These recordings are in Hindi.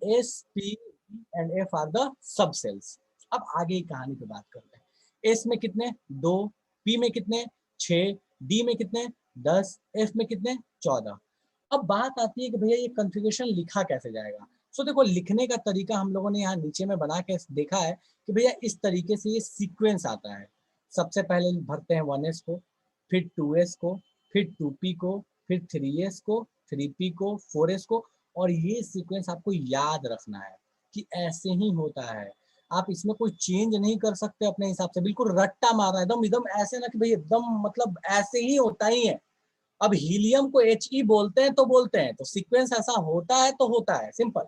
S P and F are the subshells. अब आगे की कहानी पे बात करते हैं। एस में कितने 2, पी में कितने 6, डी में कितने 10, एफ में कितने 14। अब बात आती है कि भैया ये कॉन्फ़िगरेशन लिखा कैसे जाएगा। सो देखो लिखने का तरीका हम लोगों ने यहाँ नीचे में बना के देखा है कि भैया इस तरीके से ये सीक्वेंस आता है। सबसे पहले भरते हैं 1s को, फिर 2s को, फिर 2p को, फिर 3s को, 3p को, 4s को, और ये सीक्वेंस आपको याद रखना है कि ऐसे ही होता है। आप इसमें कोई चेंज नहीं कर सकते अपने हिसाब से, बिल्कुल रट्टा मारना एकदम एकदम ऐसे ना कि भाई एकदम मतलब ऐसे ही होता ही है। अब हीलियम को He बोलते हैं तो बोलते हैं, तो सीक्वेंस ऐसा होता है तो होता है, सिंपल,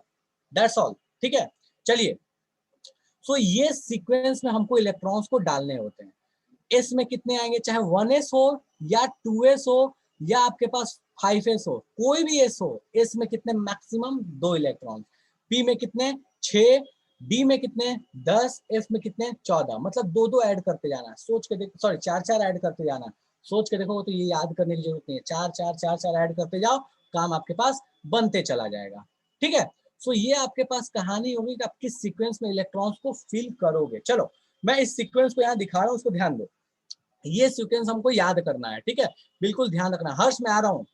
दैट्स ऑल। ठीक है, चलिए। सो ये सीक्वेंस में हमको इलेक्ट्रॉन्स को डालने होते हैं। एस में कितने आएंगे, चाहे 1s हो या 2s हो या आपके पास 5s हो, कोई भी s हो, एस में कितने मैक्सिमम 2 इलेक्ट्रॉन, पी में कितने 6, डी में कितने 10, एफ में कितने 14, मतलब 2-2 ऐड करते जाना, सोच के देखो, सॉरी 4-4 ऐड करते जाना, सोच के देखो, तो ये याद करने की जरूरत नहीं है, 4-4 ऐड करते जाओ, काम आपके पास बनते चला जाएगा। ठीक है, सो ये आपके पास कहानी होगी कि आप किस सीक्वेंस में इलेक्ट्रॉन्स को फिल करोगे। चलो मैं इस सीक्वेंस को यहाँ दिखा रहा हूँ, उसको ध्यान दो, ये सीक्वेंस हमको याद करना है। ठीक है, बिल्कुल ध्यान रखना। हर्ष में आ रहा हूँ,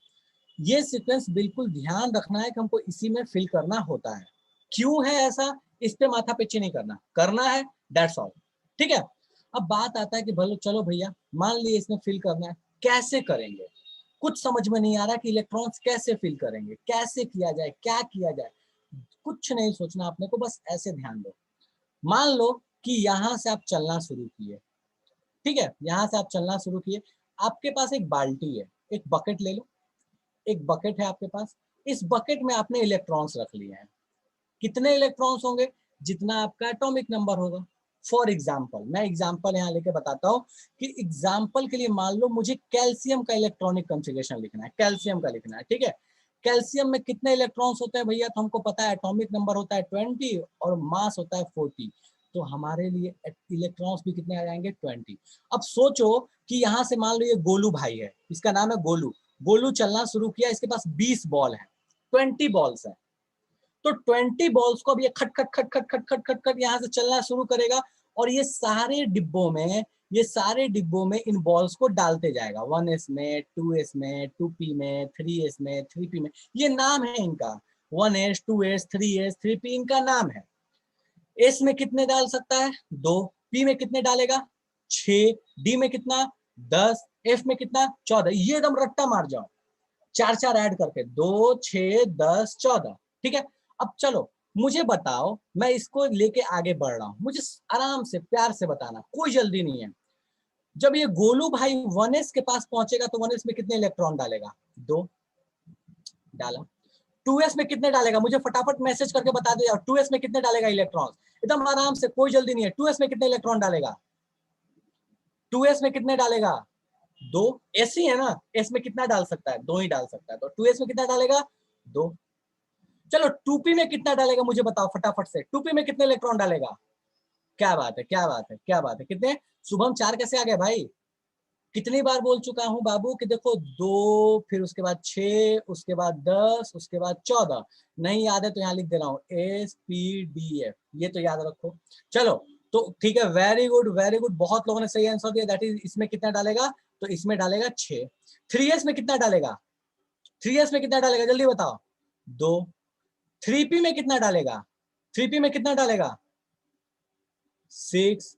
ये सीक्वेंस बिल्कुल ध्यान रखना है कि हमको इसी में फिल करना होता है। क्यों है ऐसा, इस पे माथा पिच्ची नहीं करना, करना है, दैट्स ऑल। ठीक है, अब बात आता है कि भलो चलो भैया मान लिए इसमें फिल करना है, कैसे करेंगे, कुछ समझ में नहीं आ रहा कि इलेक्ट्रॉन्स कैसे फिल करेंगे, कैसे किया जाए, क्या किया जाए, कुछ नहीं सोचना अपने को, बस ऐसे ध्यान दो। मान लो कि यहां से आप चलना शुरू किए, ठीक है, यहां से आप चलना शुरू किए, आपके पास एक बाल्टी है, एक बकेट ले लो, एक बकेट है आपके पास, इस बकेट में आपने इलेक्ट्रॉन्स रख लिए हैं। कितने इलेक्ट्रॉन्स होंगे, जितना आपका एटॉमिक नंबर होगा। फॉर एग्जाम्पल, मैं एग्जाम्पल यहाँ लेके बताता हूँ कि एग्जाम्पल के लिए मान लो मुझे कैल्शियम का इलेक्ट्रॉनिक कॉन्फ़िगरेशन लिखना है, कैल्शियम का लिखना है। ठीक है, कैल्शियम में कितने इलेक्ट्रॉन्स होते हैं भैया, तो हमको पता है एटॉमिक नंबर होता है 20 और मास होता है 40, तो हमारे लिए इलेक्ट्रॉन्स भी कितने आ जाएंगे 20। अब सोचो कि यहाँ से मान लो ये गोलू भाई है, इसका नाम है गोलू, गोलू चलना शुरू किया, इसके पास 20 बॉल है, 20 बॉल्स है, तो 20 बॉल्स को अब ये खट खट खट खट खट खट खट खट यहाँ से चलना शुरू करेगा, और ये सारे डिब्बों में, ये सारे डिब्बों में इन बॉल्स को डालते जाएगा, 1s में, 2s में, 2p में, 3s में, 3p में, ये नाम है इनका, 1s 2s 3s 3p इनका नाम है। एस में कितने डाल सकता है 2, पी में कितने डालेगा 6, डी में कितना 10, एफ में कितना 14, ये एकदम रट्टा मार जाओ, 4-4 ऐड करके 2 6 10 14। ठीक है, अब चलो मुझे बताओ, मैं इसको लेके आगे बढ़ रहा हूं, मुझे आराम से प्यार से बताना, कोई जल्दी नहीं है। जब ये गोलू भाई 1s के पास पहुंचेगा तो 1s में कितने इलेक्ट्रॉन डालेगा 2 डाला, 2s में कितने डालेगा, मुझे फटाफट मैसेज करके बता दो यार, 2s में कितने डालेगा इलेक्ट्रॉन, एकदम आराम से, कोई जल्दी नहीं है, 2s में कितने इलेक्ट्रॉन डालेगा, 2s में कितने डालेगा 2, एस ही है ना, एस में कितना डाल सकता है 2 ही डाल सकता है, तो 2s में कितना डालेगा 2। चलो 2p में कितना डालेगा मुझे बताओ फटाफट से, 2p में कितने इलेक्ट्रॉन डालेगा, क्या बात है, क्या बात है, क्या बात है, कितने, शुभम 4 कैसे आ गए भाई, कितनी बार बोल चुका हूं बाबू कि देखो 2, फिर उसके बाद 6, उसके बाद 10, उसके बाद 14, नहीं याद है तो यहाँ लिख दे रहा हूँ SPDF, ये तो याद रखो। चलो तो ठीक है, वेरी गुड वेरी गुड, बहुत लोगों ने सही आंसर दिया, दैट इज इसमें कितना डालेगा, तो इसमें डालेगा 6। 3s में कितना डालेगा, 3s में कितना डालेगा जल्दी बताओ 2। 3p में कितना डालेगा, 3p में कितना डालेगा 6।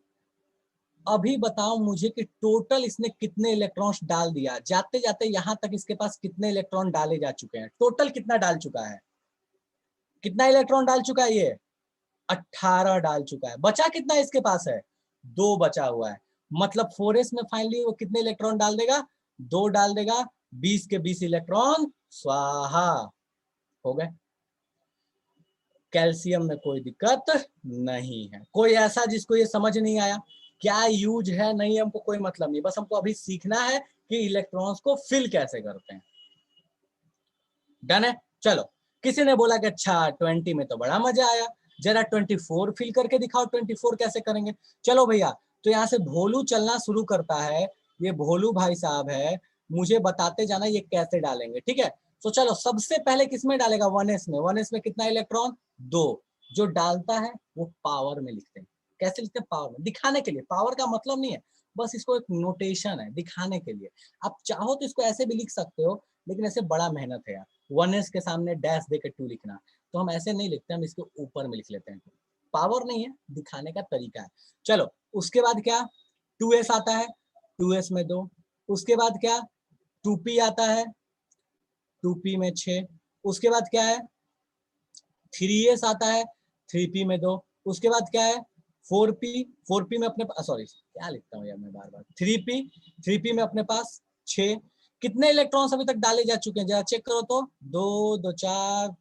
अभी बताओ मुझे कि टोटल इसने कितने इलेक्ट्रॉन्स डाल दिया, जाते जाते यहां तक इसके पास कितने इलेक्ट्रॉन डाले जा चुके हैं, टोटल कितना डाल चुका है, कितना इलेक्ट्रॉन डाल चुका है ये 18 डाल चुका है, बचा कितना इसके पास है 2 बचा हुआ है, मतलब 4s में फाइनली वो कितने इलेक्ट्रॉन डाल देगा 2 डाल देगा, 20 के 20 इलेक्ट्रॉन स्वाहा हो गए। कैल्शियम में कोई दिक्कत नहीं है, कोई ऐसा जिसको ये समझ नहीं आया, क्या यूज है नहीं हमको कोई मतलब नहीं, बस हमको अभी सीखना है कि इलेक्ट्रॉन्स को फिल कैसे करते हैं। डन है, चलो किसी ने बोला कि अच्छा 20 में तो बड़ा मजा आया, जरा 24 फिल करके दिखाओ, 24 कैसे करेंगे। चलो भैया, तो यहाँ से भोलू चलना शुरू करता है, ये भोलू भाई साहब है, मुझे बताते जाना ये कैसे डालेंगे। ठीक है, तो चलो सबसे पहले किसमें डालेगा 1s में, 1s में कितना इलेक्ट्रॉन 2 जो डालता है वो पावर में लिखते हैं। कैसे लिखते हैं? पावर में, दिखाने के लिए। पावर का मतलब नहीं है, बस इसको एक नोटेशन है दिखाने के लिए। आप चाहो तो इसको ऐसे भी लिख सकते हो, लेकिन ऐसे बड़ा मेहनत है यार, 1s के सामने डैश देके 2 लिखना, तो हम ऐसे नहीं लिखते, हम इसके ऊपर में लिख लेते हैं। पावर नहीं है, दिखाने का तरीका है। चलो उसके बाद क्या, 2s आता है, 2s में 2, उसके बाद क्या, 2p आता है, 2p में 6, उसके बाद क्या है, 3s आता है, 3p में 2, उसके बाद क्या है, 4p में अपने सॉरी क्या लिखता हूँ यार मैं बार बार, 3p में अपने पास 6। कितने इलेक्ट्रॉन्स अभी तक डाले जा चुके हैं जरा चेक करो तो, 2 2 4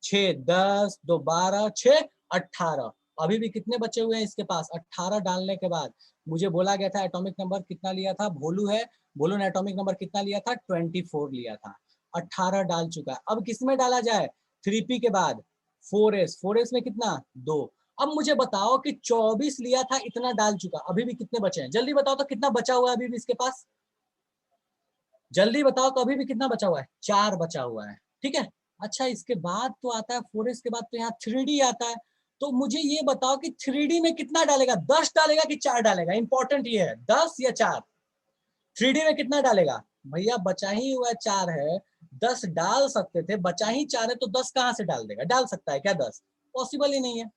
6 10 2 12 6 18, अभी भी कितने बचे हुए हैं इसके पास, 18 डालने के बाद। मुझे बोला गया था एटॉमिक नंबर कितना लिया था, भोलू है, भोलू ने एटॉमिक नंबर कितना लिया था, 24 लिया था, 18 डाल चुका है। अब किसमें डाला जाए, 3p के बाद 4s में कितना, 2। अब मुझे बताओ कि 24 लिया था, इतना डाल चुका, अभी भी कितने बचे हैं, जल्दी बताओ तो कितना बचा हुआ है अभी भी इसके पास, जल्दी बताओ तो अभी भी कितना बचा हुआ है, 4 बचा हुआ है, ठीक है। अच्छा इसके बाद तो आता है 4s के बाद तो यहाँ 3d आता है, तो मुझे ये बताओ कि 3d में कितना डालेगा, 10 डालेगा कि 4 डालेगा, इंपॉर्टेंट ये है, 10 या 4, 3d में कितना डालेगा भैया, बचा ही हुआ 4 है, 10 डाल सकते थे, बचा ही 4 है तो 10 कहाँ से डाल देगा, डाल सकता है क्या 10, पॉसिबल ही नहीं है,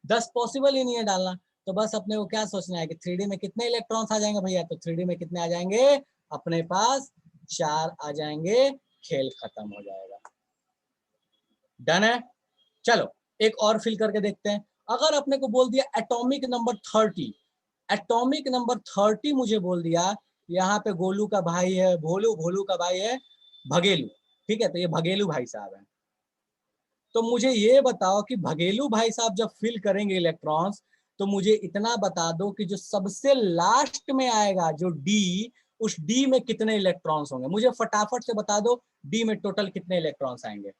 10 पॉसिबल ही नहीं है डालना। तो बस अपने को क्या सोचना है कि 3D में कितने इलेक्ट्रॉन्स आ जाएंगे भैया, तो 3D में कितने आ जाएंगे, अपने पास 4 आ जाएंगे, खेल खत्म हो जाएगा। डन है। चलो एक और फिल करके देखते हैं। अगर अपने को बोल दिया एटॉमिक नंबर 30, एटॉमिक नंबर 30 मुझे बोल दिया, यहाँ पे गोलू का भाई है भोलू, भोलू का भाई है भगेलू, ठीक है, तो ये भगेलू भाई साहब है। तो मुझे ये बताओ कि भगेलू भाई साहब जब फिल करेंगे इलेक्ट्रॉन्स, तो मुझे इतना बता दो कि जो सबसे लास्ट में आएगा जो डी, उस डी में कितने इलेक्ट्रॉन्स होंगे, मुझे फटाफट से बता दो डी में टोटल कितने इलेक्ट्रॉन्स आएंगे।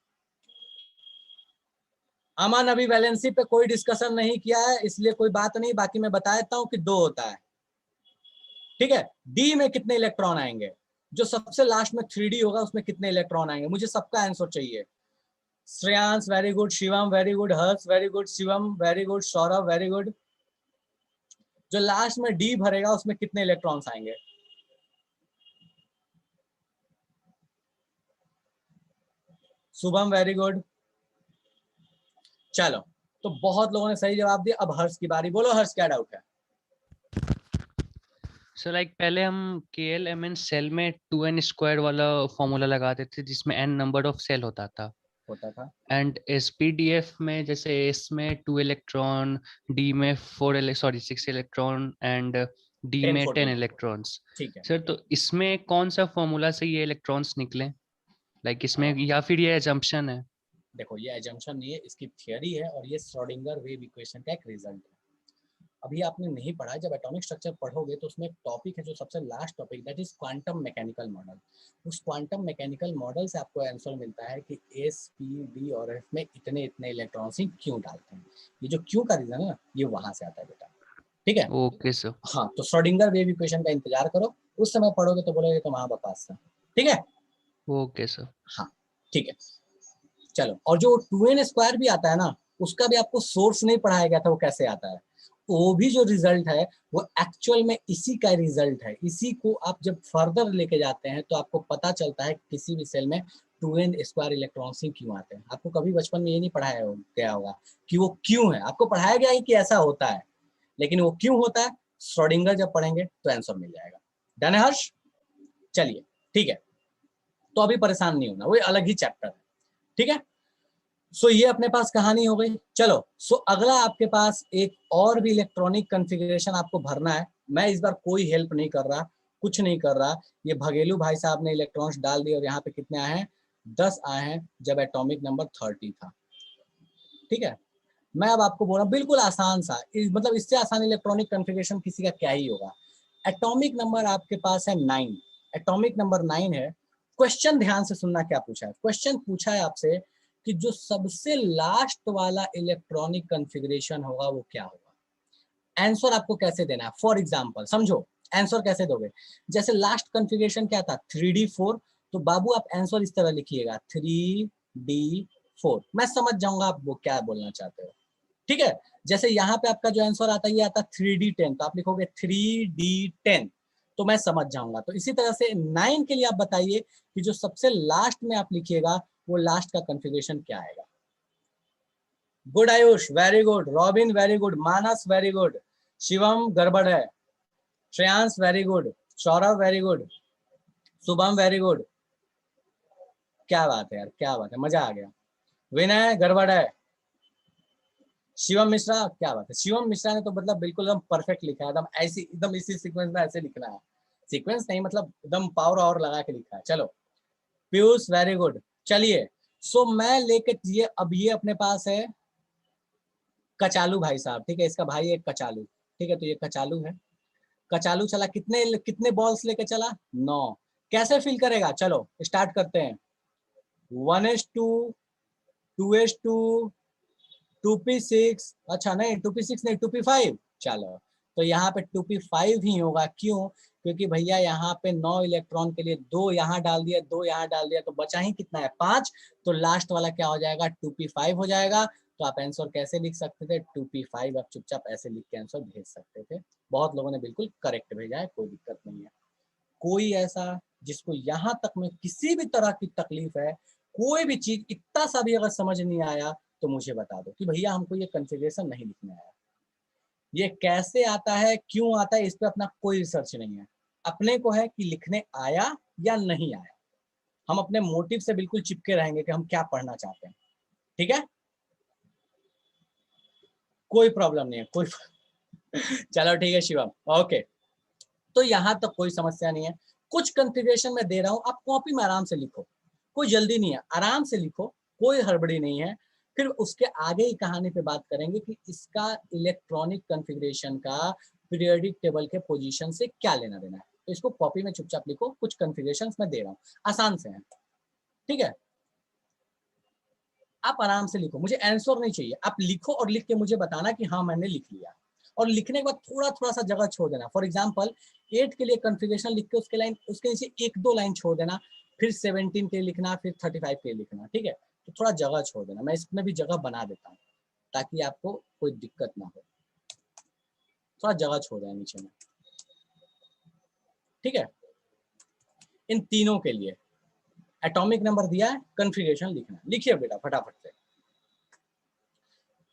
अमन अभी वैलेंसी पे कोई डिस्कशन नहीं किया है, इसलिए कोई बात नहीं, बाकी मैं बता देता हूं कि 2 होता है, ठीक है। डी में कितने इलेक्ट्रॉन आएंगे, जो सबसे लास्ट में 3D होगा उसमें कितने इलेक्ट्रॉन आएंगे, मुझे सबका आंसर चाहिए। Shreyansh very good, Shivam very good, Harsh very good, Shivam very good, Saurabh very good. जो लास्ट में डी भरेगा उसमें कितने इलेक्ट्रॉन्स आएंगे, शुभम वेरी गुड। चलो तो बहुत लोगों ने सही जवाब दिया, अब हर्ष की बारी, बोलो हर्ष क्या डाउट है। सो लाइक पहले हम KLMN सेल में 2n² वाला फॉर्मूला लगाते थे जिसमें n नंबर ऑफ सेल होता था, था एंड SPDF में जैसे S में 2 इलेक्ट्रॉन, D में 6 इलेक्ट्रॉन एंड D 10 में 10 14, इलेक्ट्रॉन्स। ठीक है। सर तो इसमें कौन सा फॉर्मूला से ये इलेक्ट्रॉन्स निकले, लाइक इसमें, या फिर ये एजम्पशन है? देखो ये एजम्पशन नहीं है, इसकी थियरी है, और ये श्रोडिंगर वेव इक्वेशन का एक रिजल्ट है। अभी आपने नहीं पढ़ा है, जब एटॉमिक स्ट्रक्चर पढ़ोगे तो उसमें एक टॉपिक है जो सबसे last topic, that is quantum mechanical model. उस क्वांटम मैकेनिकल मॉडल से आपको आंसर मिलता है कि एस पी डी और एफ में इतने इतने इलेक्ट्रॉन्स ही क्यों डालते हैं, ये जो क्यों का रीजन है ना, ये वहां से आता है बेटा, ठीक है। Okay sir. हाँ तो श्रोडिंगर वेव इक्वेशन का इंतजार करो, उस समय पढ़ोगे तो बोलोगे तो वहां बकवास था, ठीक है। Okay sir. हाँ ठीक है। चलो, और जो 2n² भी आता है ना, उसका भी आपको सोर्स नहीं पढ़ाया गया था, वो कैसे आता है, वो भी जो रिजल्ट है वो एक्चुअल में इसी का रिजल्ट है। इसी को आप जब फर्दर लेके जाते हैं तो आपको पता चलता है किसी भी सेल में 2n² इलेक्ट्रॉन्स ही क्यों आते हैं। आपको कभी बचपन में ये नहीं पढ़ाया गया होगा कि वो क्यों है, आपको पढ़ाया गया है कि ऐसा होता है, लेकिन वो क्यों होता है श्रोडिंगर जब पढ़ेंगे तो आंसर मिल जाएगा। डन है हर्ष, चलिए ठीक है, तो अभी परेशान नहीं होना, वो अलग ही चैप्टर है, ठीक है। सो ये अपने पास कहानी हो गई। चलो सो अगला आपके पास एक और भी इलेक्ट्रॉनिक कॉन्फ़िगरेशन आपको भरना है। मैं इस बार कोई हेल्प नहीं कर रहा, कुछ नहीं कर रहा, ये भगेलू भाई साहब ने इलेक्ट्रॉन्स डाल दिए और यहाँ पे कितने आए हैं, 10 आए हैं जब एटॉमिक नंबर 30 था, ठीक है। मैं अब आपको बोल रहा हूँ बिल्कुल आसान सा, मतलब इससे आसान इलेक्ट्रॉनिक कॉन्फ़िगरेशन किसी का क्या ही होगा। एटॉमिक नंबर आपके पास है 9, एटॉमिक नंबर 9 है। क्वेश्चन ध्यान से सुनना, क्या पूछा है, क्वेश्चन पूछा है आपसे कि जो सबसे लास्ट वाला इलेक्ट्रॉनिक कॉन्फ़िगरेशन होगा वो क्या होगा। आंसर आपको कैसे देना है, फॉर एग्जांपल समझो, आंसर कैसे दोगे, जैसे लास्ट कॉन्फ़िगरेशन क्या था 3D4, तो बाबू आप आंसर इस तरह लिखिएगा 3D4, 4। मैं समझ जाऊंगा आप वो क्या बोलना चाहते हो, ठीक है। जैसे यहाँ पे आपका जो आंसर आता है ये आता 3D10, तो आप लिखोगे 3D10, तो मैं समझ जाऊंगा। तो इसी तरह से 9 के लिए आप बताइए कि जो सबसे लास्ट में आप लिखिएगा वो लास्ट का कॉन्फ़िगरेशन क्या आएगा। Good Ayush, very good. Robin very good. Manas very good. Shivam गड़बड़ है। Shreyansh very good. Saurabh very good. Shubham very good. क्या बात है यार, क्या बात है, मजा आ गया। विनय गड़बड़ है। शिवम मिश्रा, क्या बात है, शिवम मिश्रा ने तो मतलब बिल्कुल एकदम परफेक्ट लिखा है, एकदम ऐसी, एकदम इसी सीक्वेंस में ऐसे लिखना है। सीक्वेंस नहीं मतलब एकदम पावर और लगा के लिखा है। चलो पीयूष वेरी गुड। चलिए सो मैं लेके ये, अब ये अपने पास है कचालू भाई साहब, ठीक है, इसका भाई है कचालू, ठीक है, तो ये कचालू है। कचालू चला, कितने कितने बॉल्स लेके चला, 9। कैसे फिल करेगा, चलो स्टार्ट करते हैं। 1s2, 2s2, 2p6, अच्छा नहीं 2p6 नहीं 2p5, चलो तो यहाँ पे 2p5 ही होगा। क्यों, क्योंकि भैया यहाँ पे 9 इलेक्ट्रॉन के लिए 2 यहाँ डाल दिया, 2 यहाँ डाल दिया, तो बचा ही कितना है 5, तो लास्ट वाला क्या हो जाएगा 2p5 हो जाएगा। तो आप आंसर कैसे लिख सकते थे 2p5, आप चुपचाप ऐसे लिख के आंसर भेज सकते थे। बहुत लोगों ने बिल्कुल करेक्ट भेजा है, कोई दिक्कत नहीं है। कोई ऐसा जिसको यहाँ तक में किसी भी तरह की तकलीफ है, कोई भी चीज इतना सा भी अगर समझ नहीं आया तो मुझे बता दो कि भैया हमको ये कॉन्फ़िगरेशन नहीं लिखना आया। ये कैसे आता है, क्यों आता है, इस पे अपना कोई रिसर्च नहीं है। अपने को है कि लिखने आया या नहीं आया। हम अपने मोटिव से बिल्कुल चिपके रहेंगे कि हम क्या पढ़ना चाहते हैं, ठीक है, कोई प्रॉब्लम नहीं है, कोई चलो ठीक है शिवम, ओके। तो यहाँ तक कोई समस्या नहीं है। कुछ कॉन्फ़िगरेशन में दे रहा हूँ, आप कॉपी में आराम से लिखो, कोई जल्दी नहीं है, आराम से लिखो, कोई हड़बड़ी नहीं है। फिर उसके आगे ही कहानी पे बात करेंगे कि इसका इलेक्ट्रॉनिक कॉन्फ़िगरेशन का पीरियोडिक टेबल के पोजीशन से क्या लेना देना है। तो इसको कॉपी में चुपचाप लिखो, कुछ कॉन्फ़िगरेशंस मैं दे रहा हूँ, आसान से हैं, ठीक है। आप आराम से लिखो, मुझे आंसर नहीं चाहिए, आप लिखो और लिख के मुझे बताना कि हाँ मैंने लिख लिया। और लिखने के बाद थोड़ा थोड़ा सा जगह छोड़ देना। फॉर एग्जाम्पल 8 के लिए कॉन्फ़िगरेशन लिख के उसके लाइन, उसके नीचे 1-2 लाइन छोड़ देना, फिर 17 के लिए लिखना, फिर 35 के लिए लिखना, ठीक है। तो थोड़ा जगह छोड़ देना, मैं इसमें भी जगह बना देता हूँ ताकि आपको कोई दिक्कत ना हो। थोड़ा जगह छोड़ देना नीचे में, ठीक है। इन तीनों के लिए एटॉमिक नंबर दिया है, कॉन्फ़िगरेशन लिखना, लिखिए बेटा फटाफट से।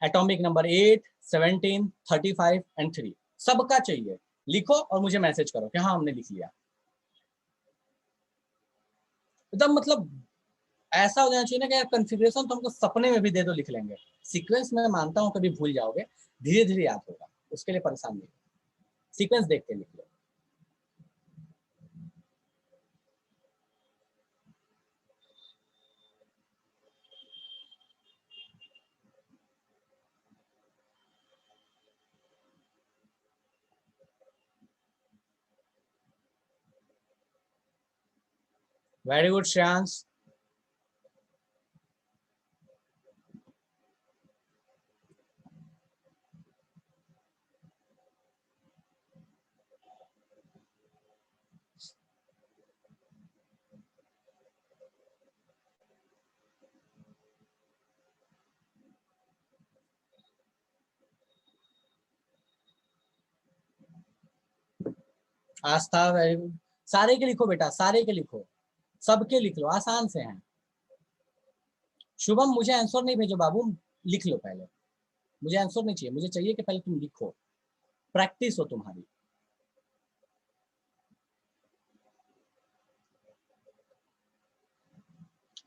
एटॉमिक नंबर 8, 17, 35 एंड 3 सबका चाहिए, लिखो और मुझे मैसेज करो कि हाँ हमने लिख लिया। एकदम मतलब ऐसा हो जाना चाहिए ना कि यार कॉन्फ़िगरेशन तो हमको सपने में भी दे दो लिख लेंगे। सीक्वेंस में मानता हूँ कभी भूल जाओगे, धीरे धीरे याद होगा, उसके लिए परेशान नहीं। सीक्वेंस देख के लिख लो। Very good Shreyansh. Astha very good. सारे के लिखो बेटा, सारे के लिखो, सबके लिख लो, आसान से हैं। शुभम मुझे आंसर नहीं भेजो बाबू, लिख लो पहले, मुझे आंसर नहीं चाहिए, मुझे चाहिए कि पहले तुम लिखो, प्रैक्टिस हो तुम्हारी।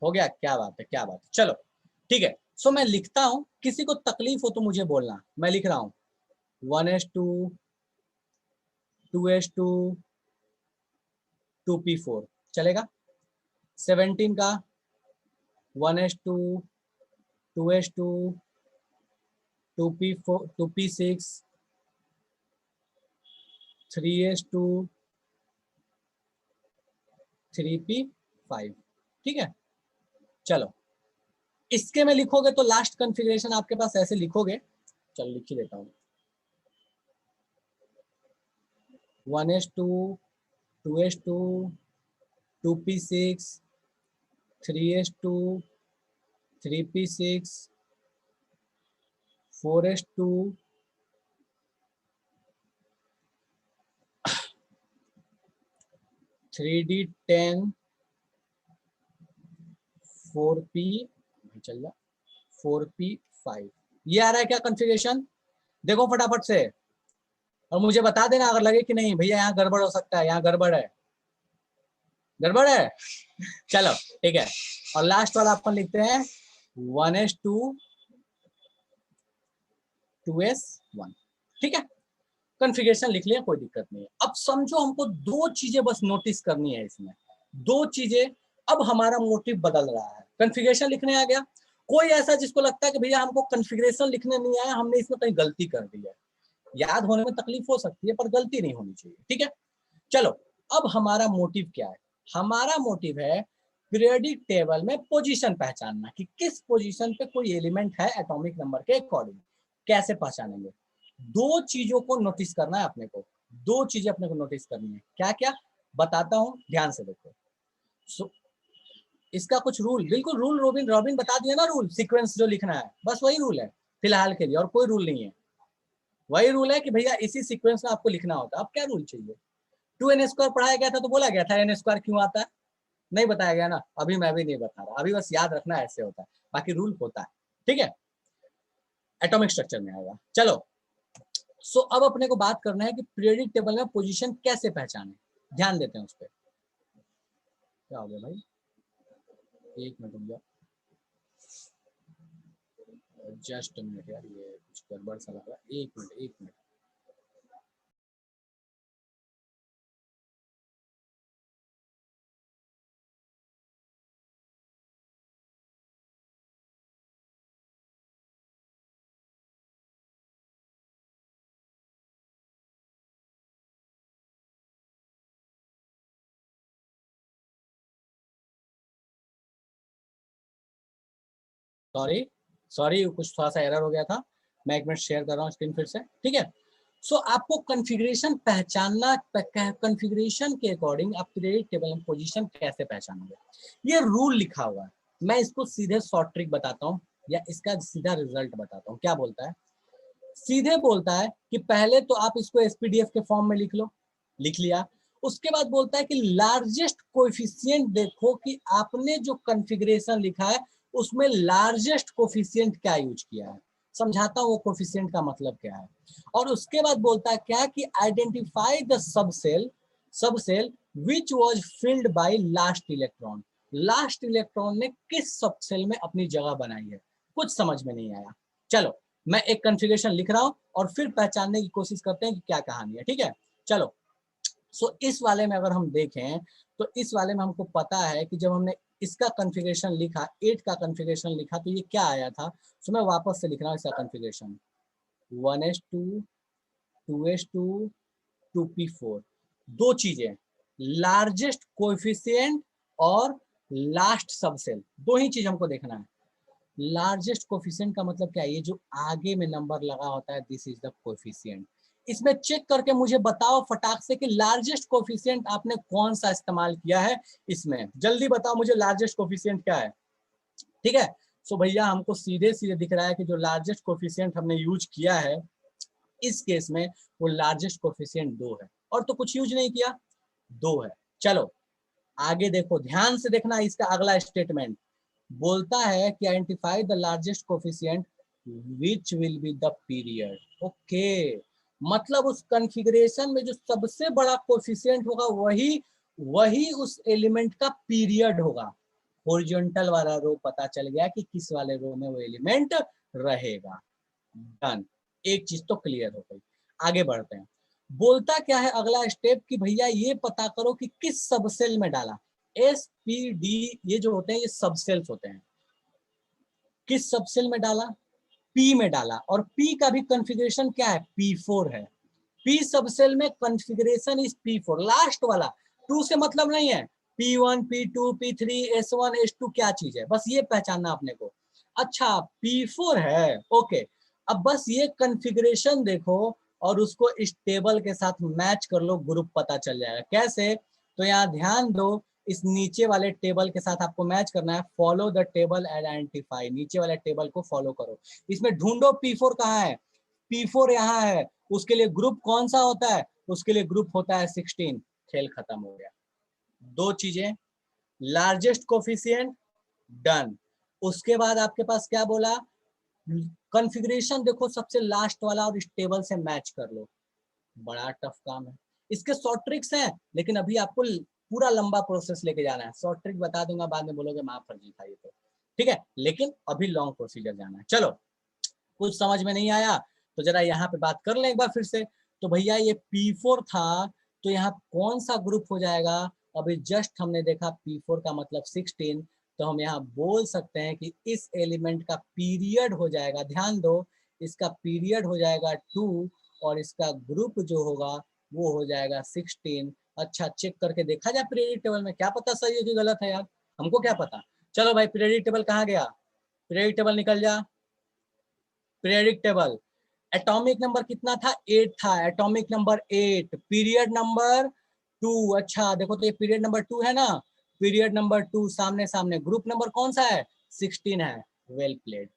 हो गया, क्या बात है, क्या बात है, चलो ठीक है। सो मैं लिखता हूं, किसी को तकलीफ हो तो मुझे बोलना। मैं लिख रहा हूँ 1s2, 2s2, 2p4 चलेगा। 17 का 1s2, 2s2, 2p4, 2p6, 3s2, 3p5, ठीक है। चलो इसके में लिखोगे तो लास्ट कॉन्फ़िगरेशन आपके पास ऐसे लिखोगे, चलो लिख ही देता हूँ 1s2, 2s2, 2p6, 3s2, 3p6 4s2 3d10 4p चल जा 4p5। ये आ रहा है क्या कॉन्फ़िगरेशन? देखो फटाफट से और मुझे बता देना अगर लगे कि नहीं भैया यहाँ गड़बड़ हो सकता है, यहाँ गड़बड़ है, गड़बड़ है। चलो ठीक है, और लास्ट वाला अपन लिखते हैं 1s2 2s1। ठीक है, कॉन्फ़िगरेशन लिख लिया, कोई दिक्कत नहीं है। अब समझो हमको दो चीजें बस नोटिस करनी है इसमें, दो चीजें। अब हमारा मोटिव बदल रहा है, कॉन्फ़िगरेशन लिखने आ गया। कोई ऐसा जिसको लगता है कि भैया हमको कॉन्फ़िगरेशन लिखने नहीं आया, हमने इसमें कहीं गलती कर दी है, याद होने में तकलीफ हो सकती है पर गलती नहीं होनी चाहिए। ठीक है, चलो अब हमारा मोटिव क्या है? हमारा मोटिव है पीरियोडिक टेबल में पोजीशन पहचानना, कि किस पोजीशन पे कोई एलिमेंट है एटॉमिक नंबर के अकॉर्डिंग। कैसे पहचानेंगे? दो चीजों को नोटिस करना है अपने को, दो चीजें अपने को नोटिस करनी है। क्या क्या बताता हूं, ध्यान से देखो। इसका कुछ रूल, बिल्कुल रूल रॉबिन रॉबिन बता दिया ना, रूल सीक्वेंस जो लिखना है बस वही रूल है फिलहाल के लिए, और कोई रूल नहीं है। वही रूल है कि भैया इसी सीक्वेंस में आपको लिखना होता है। अब क्या रूल चाहिए? 2n² पढ़ाया गया था तो बोला गया था n² क्यों आता है, नहीं बताया गया ना, अभी मैं भी नहीं बता रहा, अभी बस याद रखना ऐसे होता है, बाकी रूल होता है। ठीक है, एटॉमिक स्ट्रक्चर में आएगा। चलो सो अब अपने को बात करना है कि पीरियोडिक टेबल में पोजीशन कैसे पहचाने, ध्यान देते हैं उस पर। क्या हो गया भाई, एक मिनट रुक जाओ, जस्ट मिनट यार, ये कुछ गड़बड़ सा लग रहा है, एक मिनट एक मिनट। सॉरी सॉरी, कुछ थोड़ा सा एरर हो गया था, मैं एक मिनट शेयर कर रहा हूँ स्क्रीन फिर से। ठीक है, सो आपको कॉन्फ़िगरेशन पहचानना, कॉन्फ़िगरेशन के अकॉर्डिंग आप पीरियोडिक टेबल में पोजीशन कैसे पहचानोगे, ये रूल लिखा हुआ है। मैं इसको सीधे शॉर्ट ट्रिक बताता हूँ या इसका सीधा रिजल्ट बताता हूँ। क्या बोलता है? सीधे बोलता है कि पहले तो आप इसको एसपीडीएफ के फॉर्म में लिख लो, लिख लिया। उसके बाद बोलता है कि लार्जेस्ट कोएफिशिएंट देखो कि आपने जो कॉन्फ़िगरेशन लिखा है उसमें लार्जेस्ट कोफिशिएंट क्या यूज किया है। समझाता हूँ वो कोफिशिएंट का मतलब क्या है। और उसके बाद बोलता है क्या कि identify the subshell which was filled by last electron. Last electron ने किस सबसेल में अपनी जगह बनाई है, कुछ समझ में नहीं आया। चलो मैं एक कॉन्फ़िगरेशन लिख रहा हूँ और फिर पहचानने की कोशिश करते हैं कि क्या कहानी है। ठीक है, चलो सो इस वाले में अगर हम देखें तो इस वाले में हमको पता है कि जब हमने इसका कॉन्फ़िगरेशन लिखा, 8 का कॉन्फ़िगरेशन लिखा, तो ये क्या आया था। सो मैं वापस से लिख रहा हूँ इसका कॉन्फ़िगरेशन 1s2 2s2 2p4। दो चीजें, लार्जेस्ट कोएफिशिएंट और लास्ट सबसेल, दो ही चीज हमको देखना है। लार्जेस्ट कोफिशिएंट का मतलब क्या है? ये जो आगे में नंबर लगा होता है, दिस इज द कोफिशिएंट। इसमें चेक करके मुझे बताओ फटाक से कि लार्जेस्ट कोफिशिएंट आपने कौन सा इस्तेमाल किया है इसमें, जल्दी बताओ मुझे लार्जेस्ट कोफिशिएंट क्या है। ठीक है, सो भैया हमको सीधे सीधे दिख रहा है कि जो लार्जेस्ट कोफिशिएंट हमने यूज किया है इस केस में वो लार्जेस्ट कोफिशिएंट 2 है, और तो कुछ यूज नहीं किया, 2 है। चलो आगे देखो, ध्यान से देखना इसका अगला स्टेटमेंट बोलता है कि identify the largest coefficient which will be the period. Okay, मतलब उस कॉन्फ़िगरेशन में जो सबसे बड़ा कोफिशिएंट होगा वही वही उस एलिमेंट का पीरियड होगा। हॉरिजॉन्टल वाला रो पता चल गया कि किस वाले रो में वो एलिमेंट रहेगा। डन, एक चीज तो क्लियर हो गई। आगे बढ़ते हैं, बोलता क्या है अगला स्टेप कि भैया ये पता करो कि किस सबसेल में डाला। एस पी डी ये जो होते हैं ये सबसेल्स होते हैं, किस सबसेल में डाला? पी में डाला, और पी का भी कॉन्फ़िगरेशन क्या है? P4 है। पी सबसेल में कॉन्फ़िगरेशन इज P4, लास्ट वाला, 2 से मतलब नहीं है। P1 P2 P3 S1 S2 क्या चीज है, बस ये पहचानना अपने को। अच्छा P4 है, ओके। अब बस ये कॉन्फ़िगरेशन देखो और उसको इस टेबल के साथ मैच कर लो, ग्रुप पता चल जाएगा। कैसे? तो यहाँ ध्यान दो इस नीचे वाले टेबल के साथ आपको मैच करना है। Follow the table and identify, नीचे वाले टेबल को फॉलो करो। इसमें ढूंढो P4 कहाँ है, P4 यहाँ है। उसके लिए ग्रुप कौन सा होता है, उसके लिए ग्रुप होता है 16। खेल खत्म हो गया। दो चीजें, लार्जेस्ट कोफिशिएंट डन। उसके बाद आपके पास क्या बोला, कॉन्फ़िगरेशन देखो सबसे लास्ट वाला और इस टेबल से मैच कर लो। बड़ा टफ काम है। इसके शॉर्ट ट्रिक्स हैं, लेकिन अभी आपको पूरा लंबा प्रोसेस लेके जाना है। शॉर्ट ट्रिक बता दूंगा, बाद में बोलोगे माँ फर्जी था ये तो, ठीक है, लेकिन अभी लॉन्ग प्रोसीजर जाना है। चलो, कुछ समझ में नहीं आया तो जरा यहाँ पे बात कर लें एक बार फिर से। तो भैया ये P4 था, तो यहाँ कौन सा ग्रुप हो जाएगा, अभी जस्ट हमने देखा P4 का मतलब 16, तो हम यहाँ बोल सकते हैं कि इस एलिमेंट का पीरियड हो जाएगा, ध्यान दो, इसका पीरियड हो जाएगा 2 और इसका ग्रुप जो होगा वो हो जाएगा 16। अच्छा, चेक करके देखा जाए पीरियडिक टेबल में, क्या पता सही है कि गलत है यार, हमको क्या पता। चलो भाई, पीरियडिक टेबल कहाँ गया, पीरियडिक टेबल निकल जा। पीरियडिक टेबल, एटॉमिक नंबर कितना था, 8 था, एटॉमिक नंबर 8, पीरियड नंबर 2। अच्छा देखो, तो ये पीरियड नंबर 2 है ना, पीरियड नंबर 2 सामने सामने, ग्रुप नंबर कौन सा है, 16 है। Well played.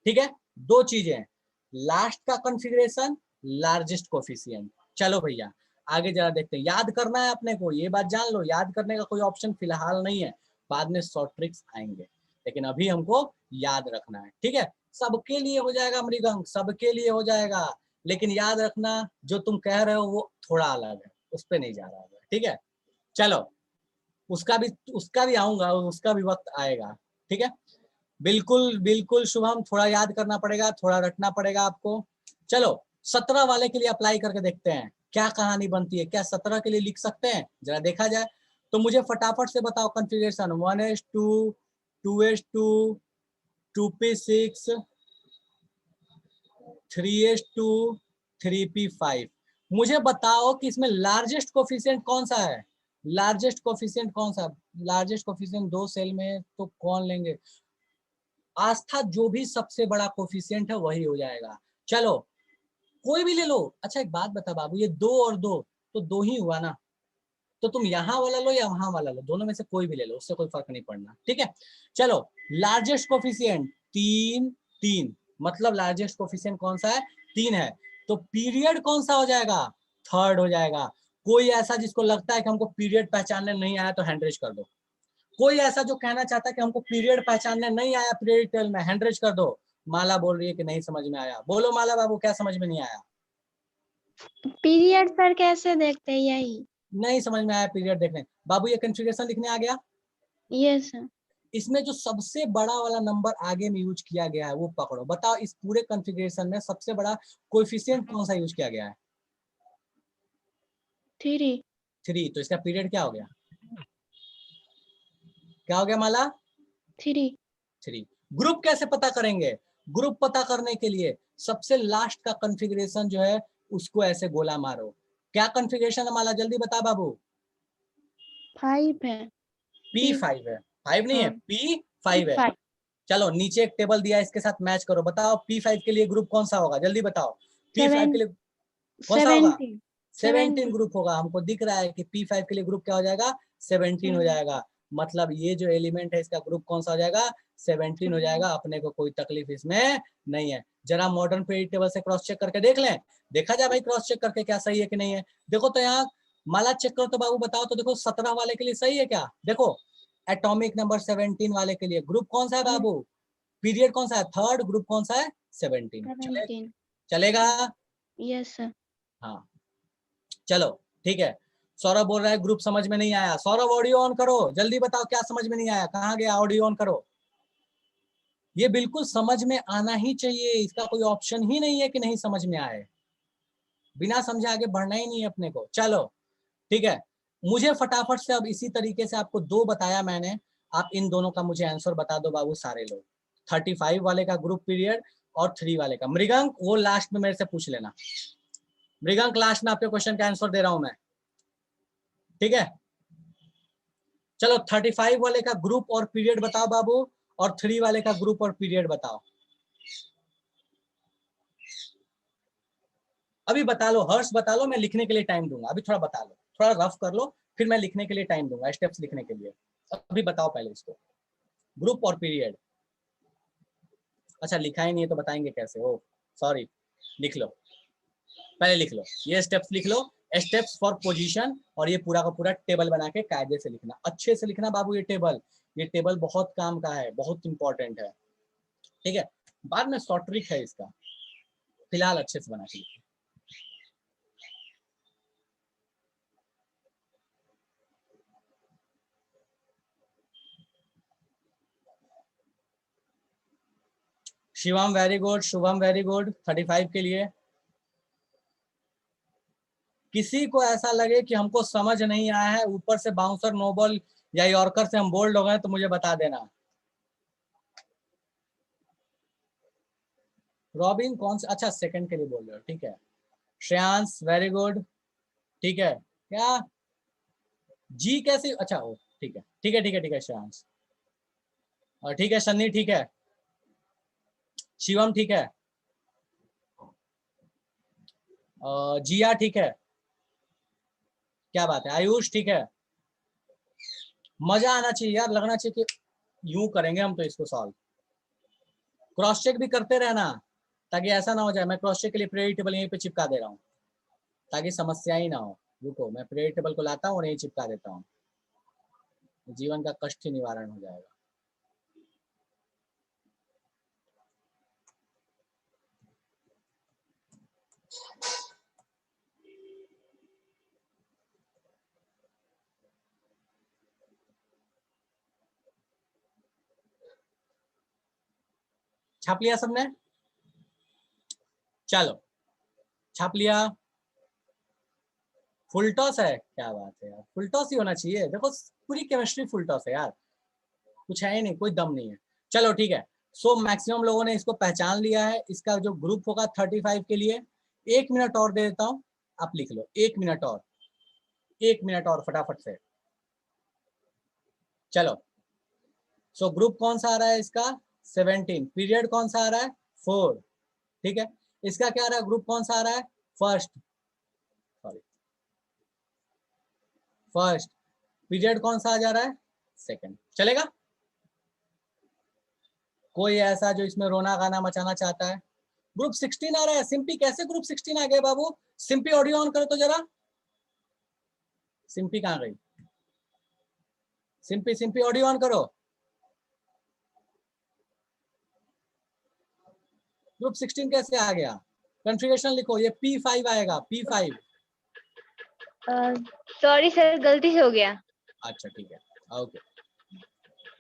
ठीक है, दो चीजें, लास्ट का कॉन्फ़िगरेशन, लार्जेस्ट कोफिशिएंट। चलो भैया आगे जरा देखते हैं, याद करना है अपने को, ये बात जान लो, याद करने का कोई ऑप्शन फिलहाल नहीं है, बाद में शॉर्ट ट्रिक्स आएंगे, लेकिन अभी हमको याद रखना है। ठीक है, सबके लिए हो जाएगा मृगंक, सबके लिए हो जाएगा, लेकिन याद रखना जो तुम कह रहे हो वो थोड़ा अलग है, उस पर नहीं जा रहा है। ठीक है, चलो उसका भी आऊंगा, उसका भी वक्त आएगा। ठीक है, बिल्कुल बिल्कुल शुभम, थोड़ा याद करना पड़ेगा, थोड़ा रटना पड़ेगा आपको। चलो 17 वाले के लिए अप्लाई करके देखते हैं क्या कहानी बनती है, क्या 17 के लिए लिख सकते हैं, जरा देखा जाए। तो मुझे फटाफट से बताओ configuration, 1s2, 2s2, 2p6, 3s2, 3p5। मुझे बताओ कि इसमें लार्जेस्ट कोफिशिएंट कौन सा है, लार्जेस्ट कोफिशिएंट कौन सा, लार्जेस्ट कोफिशिएंट 2 सेल में तो कौन लेंगे, आस्था जो भी सबसे बड़ा कोफिशिएंट है वही हो जाएगा। चलो कोई भी ले लो। अच्छा एक बात बता बाबू, ये 2 और 2 तो 2 ही हुआ ना, तो तुम यहाँ वाला लो या वहां वाला लो, दोनों में से कोई भी ले लो, उससे कोई फर्क नहीं पड़ना। ठीक है, चलो लार्जेस्ट कोफिशिएंट 3, 3, मतलब लार्जेस्ट कोफिशिएंट कौन सा है, 3 है, तो पीरियड कौन सा हो जाएगा, थर्ड हो जाएगा। कोई ऐसा जिसको लगता है कि हमको पीरियड पहचानने नहीं आया तो हैंड रेज कर दो। कोई ऐसा जो कहना चाहता है कि हमको पीरियड पहचानने नहीं आया पीरियड टेल में, हैंड रेज कर दो। माला बोल रही है कि नहीं समझ में आया, बोलो माला बाबू क्या समझ में नहीं आया, पीरियड पर कैसे देखते हैं, यही। नहीं समझ में आया पीरियड देखने। बाबू ये कॉन्फ़िगरेशन लिखने आ गया, यस सर। इसमें जो सबसे बड़ा वाला नंबर आगे में यूज किया गया है वो पकड़ो, बताओ इस पूरे कॉन्फ़िगरेशन में सबसे बड़ा कोएफिशिएंट कौन सा यूज किया गया है, 3। 3, तो इसका पीरियड क्या हो गया, क्या हो गया माला, 3। 3। ग्रुप कैसे पता करेंगे, ग्रुप पता करने के लिए सबसे लास्ट का कॉन्फ़िगरेशन जो है उसको ऐसे गोला मारो। क्या कॉन्फ़िगरेशन है माला, जल्दी बता बाबू, 5 है। P5 है, 5 नहीं है, हाँ, P5 है। 5। चलो नीचे एक टेबल दिया है, इसके साथ मैच करो, बताओ P5 के लिए ग्रुप कौन सा होगा, जल्दी बताओ, P5 के लिए कौन सा होगा, 17। 17 ग्रुप होगा। हमको दिख रहा है कि P5 के लिए ग्रुप क्या हो जाएगा, 17 हो जाएगा। मतलब ये जो एलिमेंट है इसका ग्रुप कौन सा हो जाएगा, 17 हो जाएगा। अपने को कोई तकलीफ इसमें नहीं है। जरा मॉडर्न पीरियड टेबल से क्रॉस चेक करके देख लें, देखा जाए भाई क्रॉस चेक करके क्या सही है कि नहीं है। देखो तो यहाँ माला चेक करो तो बाबू बताओ तो, देखो 17 वाले के लिए सही है क्या, देखो एटॉमिक नंबर 17 वाले के लिए ग्रुप कौन सा है बाबू, पीरियड कौन सा है, थर्ड, ग्रुप कौन सा है, 17। 17। चलेगा, यस सर। हाँ चलो ठीक है। सौरभ बोल रहा है ग्रुप समझ में नहीं आया, सौरभ ऑडियो ऑन करो, जल्दी बताओ क्या समझ में नहीं आया, कहाँ गया, ऑडियो ऑन करो। ये बिल्कुल समझ में आना ही चाहिए, इसका कोई ऑप्शन ही नहीं है कि नहीं समझ में आए, बिना समझे आगे बढ़ना ही नहीं है अपने को। चलो ठीक है, मुझे फटाफट से अब इसी तरीके से आपको 2 बताया मैंने, आप इन दोनों का मुझे आंसर बता दो बाबू सारे लोग, 35 वाले का ग्रुप पीरियड और 3 वाले का। मृगांक वो लास्ट में मेरे से पूछ लेना, मृगांक लास्ट में आपके क्वेश्चन का आंसर दे रहा हूं मैं, ठीक है। चलो 35 वाले का ग्रुप और पीरियड बताओ बाबू, और 3 वाले का ग्रुप और पीरियड बताओ, अभी बता लो, हर्ष बता लो, मैं लिखने के लिए टाइम दूंगा, अभी थोड़ा बता लो, थोड़ा रफ कर लो, फिर मैं लिखने के लिए टाइम दूंगा, स्टेप्स लिखने के लिए। अभी बताओ पहले इसको, ग्रुप और पीरियड। अच्छा लिखा ही नहीं है तो बताएंगे कैसे? ओ सॉरी, लिख लो, पहले लिख लो, ये स्टेप्स लिख लो, स्टेप्स फॉर पोजीशन, और ये पूरा का पूरा टेबल बना के कायदे से लिखना, अच्छे से लिखना बाबू। ये टेबल बहुत काम का है, बहुत इंपॉर्टेंट है, ठीक है? बाद में शॉर्ट ट्रिक है इसका, फिलहाल अच्छे से बना के लिखो। Shivam very good, Shubham very good. 35 के लिए किसी को ऐसा लगे कि हमको समझ नहीं आया है, ऊपर से बाउंसर, नो बॉल या यॉर्कर से हम बोल्ड हो गए, तो मुझे बता देना। रॉबिन कौन सा? अच्छा सेकंड के लिए बोल रहे हो, ठीक है। श्रेयांश वेरी गुड, ठीक है। क्या जी कैसे? अच्छा हो, ठीक है ठीक है ठीक है ठीक है श्रेयांश, और ठीक है सन्नी, ठीक है। शिवम ठीक है, जिया ठीक है, क्या बात है। आयुष ठीक है। मजा आना चाहिए यार, लगना चाहिए कि यूं करेंगे हम तो इसको सॉल्व। क्रॉस चेक भी करते रहना, ताकि ऐसा ना हो जाए मैं क्रॉस चेक के लिए पीरियड टेबल यहीं पे चिपका दे रहा हूँ, ताकि समस्या ही ना हो। रुको मैं पीरियड टेबल को लाता हूँ और यहीं चिपका देता हूँ, जीवन का कष्ट ही निवारण हो जाएगा। छाप लिया सबने? चलो छाप लिया। फुल टॉस है, क्या बात है यार, फुल टॉस ही होना चाहिए। देखो पूरी केमिस्ट्री फुल टॉस है यार, कुछ है ही नहीं, कोई दम नहीं है। चलो ठीक है, सो मैक्सिमम लोगों ने इसको पहचान लिया है। इसका जो ग्रुप होगा 35 के लिए, 1 मिनट और दे देता हूँ, आप लिख लो 1 मिनट और, 1 मिनट और फटाफट से। चलो सो ग्रुप कौन सा आ रहा है इसका? 17। पीरियड कौन सा आ रहा है? 4, ठीक है। इसका क्या आ रहा है? ग्रुप कौन सा आ रहा है? First, sorry first. पीरियड कौन सा आ जा रहा है? सेकंड। चलेगा? कोई ऐसा जो इसमें रोना गाना मचाना चाहता है? ग्रुप 16 आ रहा है। सिंपी कैसे ग्रुप 16 आ गए बाबू? सिंपी ऑडियो ऑन करो तो जरा। सिंपी कहाँ गई? सिंपी सिंपी ऑडियो ऑन करो। ग्रुप 16 कैसे आ गया? कॉन्फ़िगरेशन लिखो, ये P5 आएगा, P5। सॉरी सर, गलती से हो गया। अच्छा ठीक है, ओके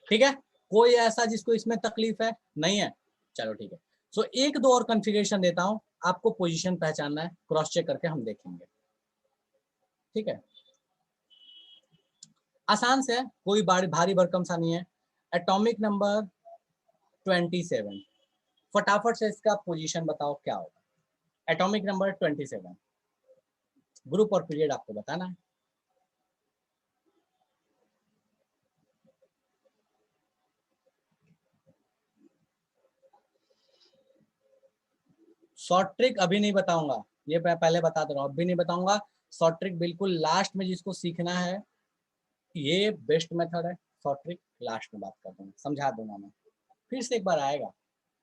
ठीक है। कोई ऐसा जिसको इसमें तकलीफ है? नहीं है, चलो ठीक है। सो एक दो और कॉन्फ़िगरेशन देता हूं, आपको पोजीशन पहचानना है, क्रॉस चेक करके हम देखेंगे, ठीक है। आसान से है, कोई भारी भरकम सा नहीं है। एटॉमिक नंबर 27, फटाफट से इसका पोजीशन बताओ क्या होगा। एटॉमिक नंबर 27, ग्रुप और पीरियड आपको बताना है। शॉर्ट ट्रिक अभी नहीं बताऊंगा, ये मैं पहले बता दे रहा हूँ, अभी नहीं बताऊंगा। शॉर्ट ट्रिक बिल्कुल लास्ट में, जिसको सीखना है ये बेस्ट मेथड है। शॉर्ट ट्रिक लास्ट में बात कर दूंगा, समझा दूंगा मैं, फिर से एक बार आएगा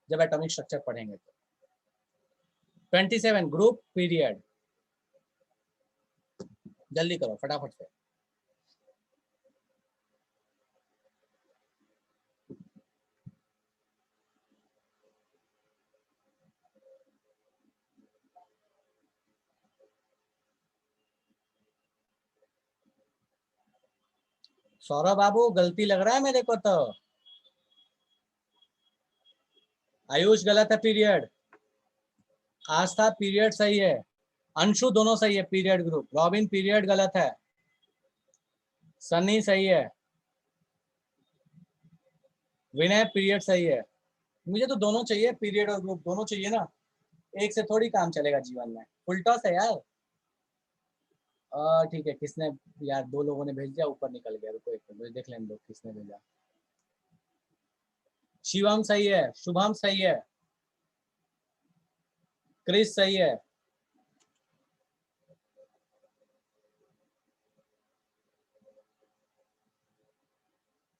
जब एटॉमिक स्ट्रक्चर पढ़ेंगे तो। 27 ग्रुप पीरियड, जल्दी करो फटाफट से। सौरभ बाबू गलती लग रहा है मेरे को तो। आयुष गलत है, पीरियड। आस्था पीरियड सही है, अंशु दोनों सही है, पीरियड ग्रुप। रॉबिन पीरियड गलत है, सनी सही है, विनय पीरियड सही है। मुझे तो दोनों चाहिए, पीरियड और ग्रुप दोनों चाहिए ना, एक से थोड़ी काम चलेगा जीवन में। फुल टॉस है यार। ठीक है, किसने यार, दो लोगों ने भेज दिया, ऊपर निकल गया। रुको एक मिनट, मुझे देख लेने दो किसने भेजा। शिवम सही है, शुभम सही है, क्रिस सही है,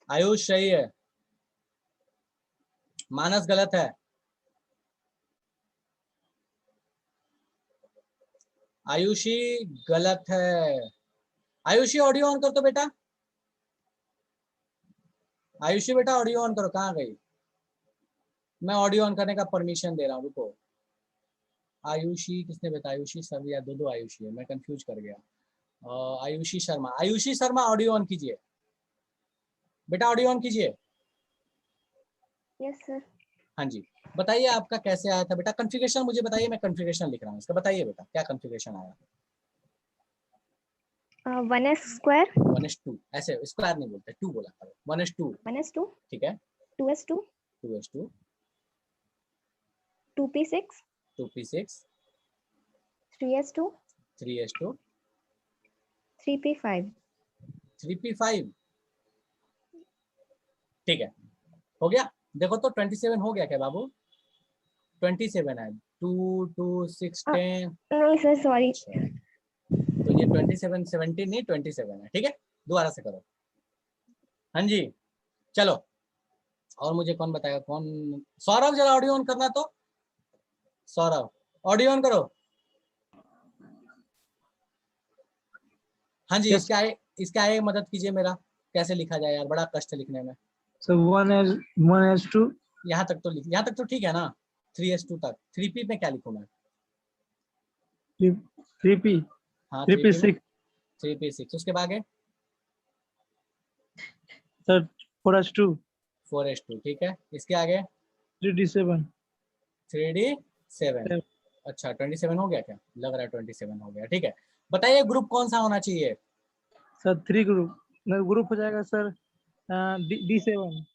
आयुष सही है, मानस गलत है, आयुषी गलत है। आयुषी ऑडियो ऑन कर तो बेटा, आयुषी बेटा ऑडियो ऑन करो, कहाँ गई? मैं ऑडियो ऑन करने का परमिशन दे रहा हूँ, रुको। आयुषी किसने बताया? आयुषी सर या दो दो आयुषी है, मैं कंफ्यूज कर गया। आयुषी शर्मा, आयुषी शर्मा ऑडियो ऑन कीजिए बेटा, ऑडियो ऑन कीजिए। Yes sir. हाँ जी, बताइए आपका कैसे आया था बेटा कॉन्फ़िगरेशन, मुझे बताइए, मैं कॉन्फ़िगरेशन लिख रहा हूँ इसका। बताइए बेटा क्या कॉन्फ़िगरेशन आया? 1s स्क्वायर, 1:2, ऐसे स्क्वायर नहीं बोलते, 2 बोला करो। 1:2, 1s2, ठीक है। 2s2, 2:2, 2p6, 2p6, 3s2, 3:2, 3p5। 3p5, ठीक है, हो गया। देखो तो 27 हो गया क्या बाबू? 27 है, 2 2 6 10। नहीं सर सॉरी। तो ये 27 17 नहीं 27 है, ठीक है। दोबारा से करो। हाँ जी, चलो। और मुझे कौन बताएगा? कौन? सौरभ, जरा ऑडियो ऑन करना तो। सौरभ ऑडियो ऑन करो। हाँ जी, Yes. इसका आगे मदद कीजिए मेरा, कैसे लिखा जाए यार, बड़ा कष्ट है लिखने में। So 1s2, यहाँ तक तो ठीक है ना? 3s2 तक। 3p में क्या लिखूं मैं? 3p, हाँ 3p में 3p6, 3p6, उसके बाद आगे sir 4s2, 4s2, ठीक है। इसके आगे 3d7, 3d7। अच्छा 27 हो गया क्या? लग रहा है 27 हो गया, ठीक है। बताइए ग्रुप कौन सा होना चाहिए? sir 3 ग्रुप हो जाएगा सर d7।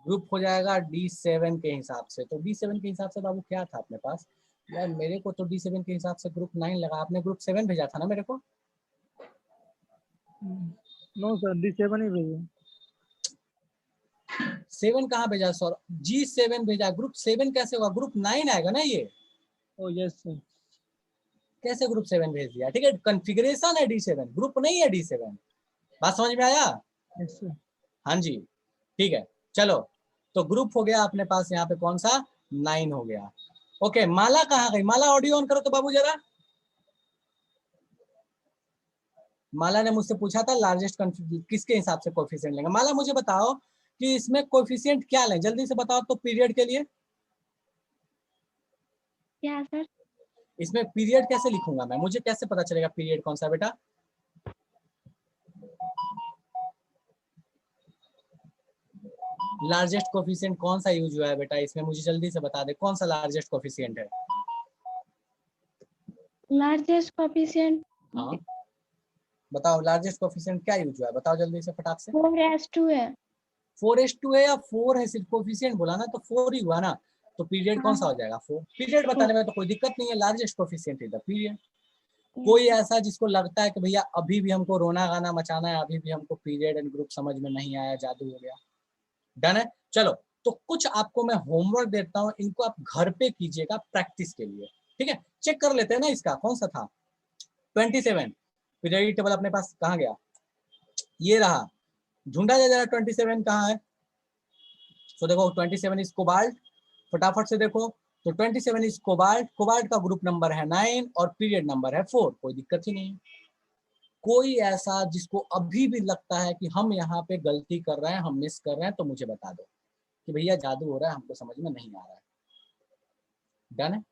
ग्रुप हो जाएगा D7 के हिसाब से। तो D7 के हिसाब से बाबू क्या था अपने पास? यार मेरे को तो D7 के हिसाब से ग्रुप 9 लगा, आपने ग्रुप 7 भेजा था ना मेरे को? नो सर d7 ही भेजो। 7 कहाँ भेजा सर? G7 भेजा। ग्रुप 7 कैसे होगा? ग्रुप 9 आएगा ना ये। ओ यस सर। कैसे ग्रुप 7 भेज दिया? ठीक है, कॉन्फ़िगरेशन है D7, ग्रुप नहीं है D7। बात समझ में आया? Yes sir. हाँ जी, ठीक है। चलो, तो ग्रुप हो गया अपने पास यहाँ पे कौन सा? 9 हो गया। ओके, माला कहाँ गई? माला ऑडियो ऑन करो तो बाबू जरा। माला ने मुझसे पूछा था लार्जेस्ट किसके हिसाब से कोएफिशिएंट लेंगे। माला मुझे बताओ कि इसमें कोएफिशिएंट क्या लें, जल्दी से बताओ तो। पीरियड के लिए क्या सर? इसमें पीरियड कैसे लिखूंगा मैं? मुझे कैसे पता चलेगा पीरियड कौन सा बेटा? लार्जेस्ट कोएफिशिएंट कौन सा यूज हुआ है बेटा इसमें? मुझे जल्दी से बता दे, कौन सा लार्जेस्ट कोएफिशिएंट है? लार्जेस्ट कोएफिशिएंट हाँ बताओ, लार्जेस्ट कोएफिशिएंट क्या यूज हुआ है? बताओ जल्दी से फटाक से। 4s2 है। 4:2 है या 4 है? सिर्फ कोएफिशिएंट बोला ना, तो 4 ही हुआ ना। तो पीरियड कौन सा हो जाएगा? 4। पीरियड बताने में तो कोई दिक्कत नहीं है, largest coefficient is the period. कोई ऐसा जिसको लगता है कि भैया अभी भी हमको रोना गाना मचाना है, अभी भी हमको पीरियड एंड ग्रुप समझ में नहीं आया, जादू हो गया? डन है। चलो, तो कुछ आपको मैं होमवर्क देता हूँ, इनको आप घर पे कीजिएगा प्रैक्टिस के लिए, ठीक है। चेक कर लेते हैं ना, इसका कौन सा था? 27। पीरियडिक टेबल अपने पास कहाँ गया? ये रहा। ढूंढा जाए जरा 27 कहाँ है। तो देखो 27 इज कोबाल्ट, फटाफट से देखो। तो 27 इज कोबाल्ट, कोबाल्ट का ग्रुप नंबर है 9 और पीरियड नंबर है 4, कोई दिक्कत ही नहीं है। कोई ऐसा जिसको अभी भी लगता है कि हम यहाँ पे गलती कर रहे हैं, हम मिस कर रहे हैं, तो मुझे बता दो कि भैया जादू हो रहा है, हमको समझ में नहीं आ रहा है। डन है,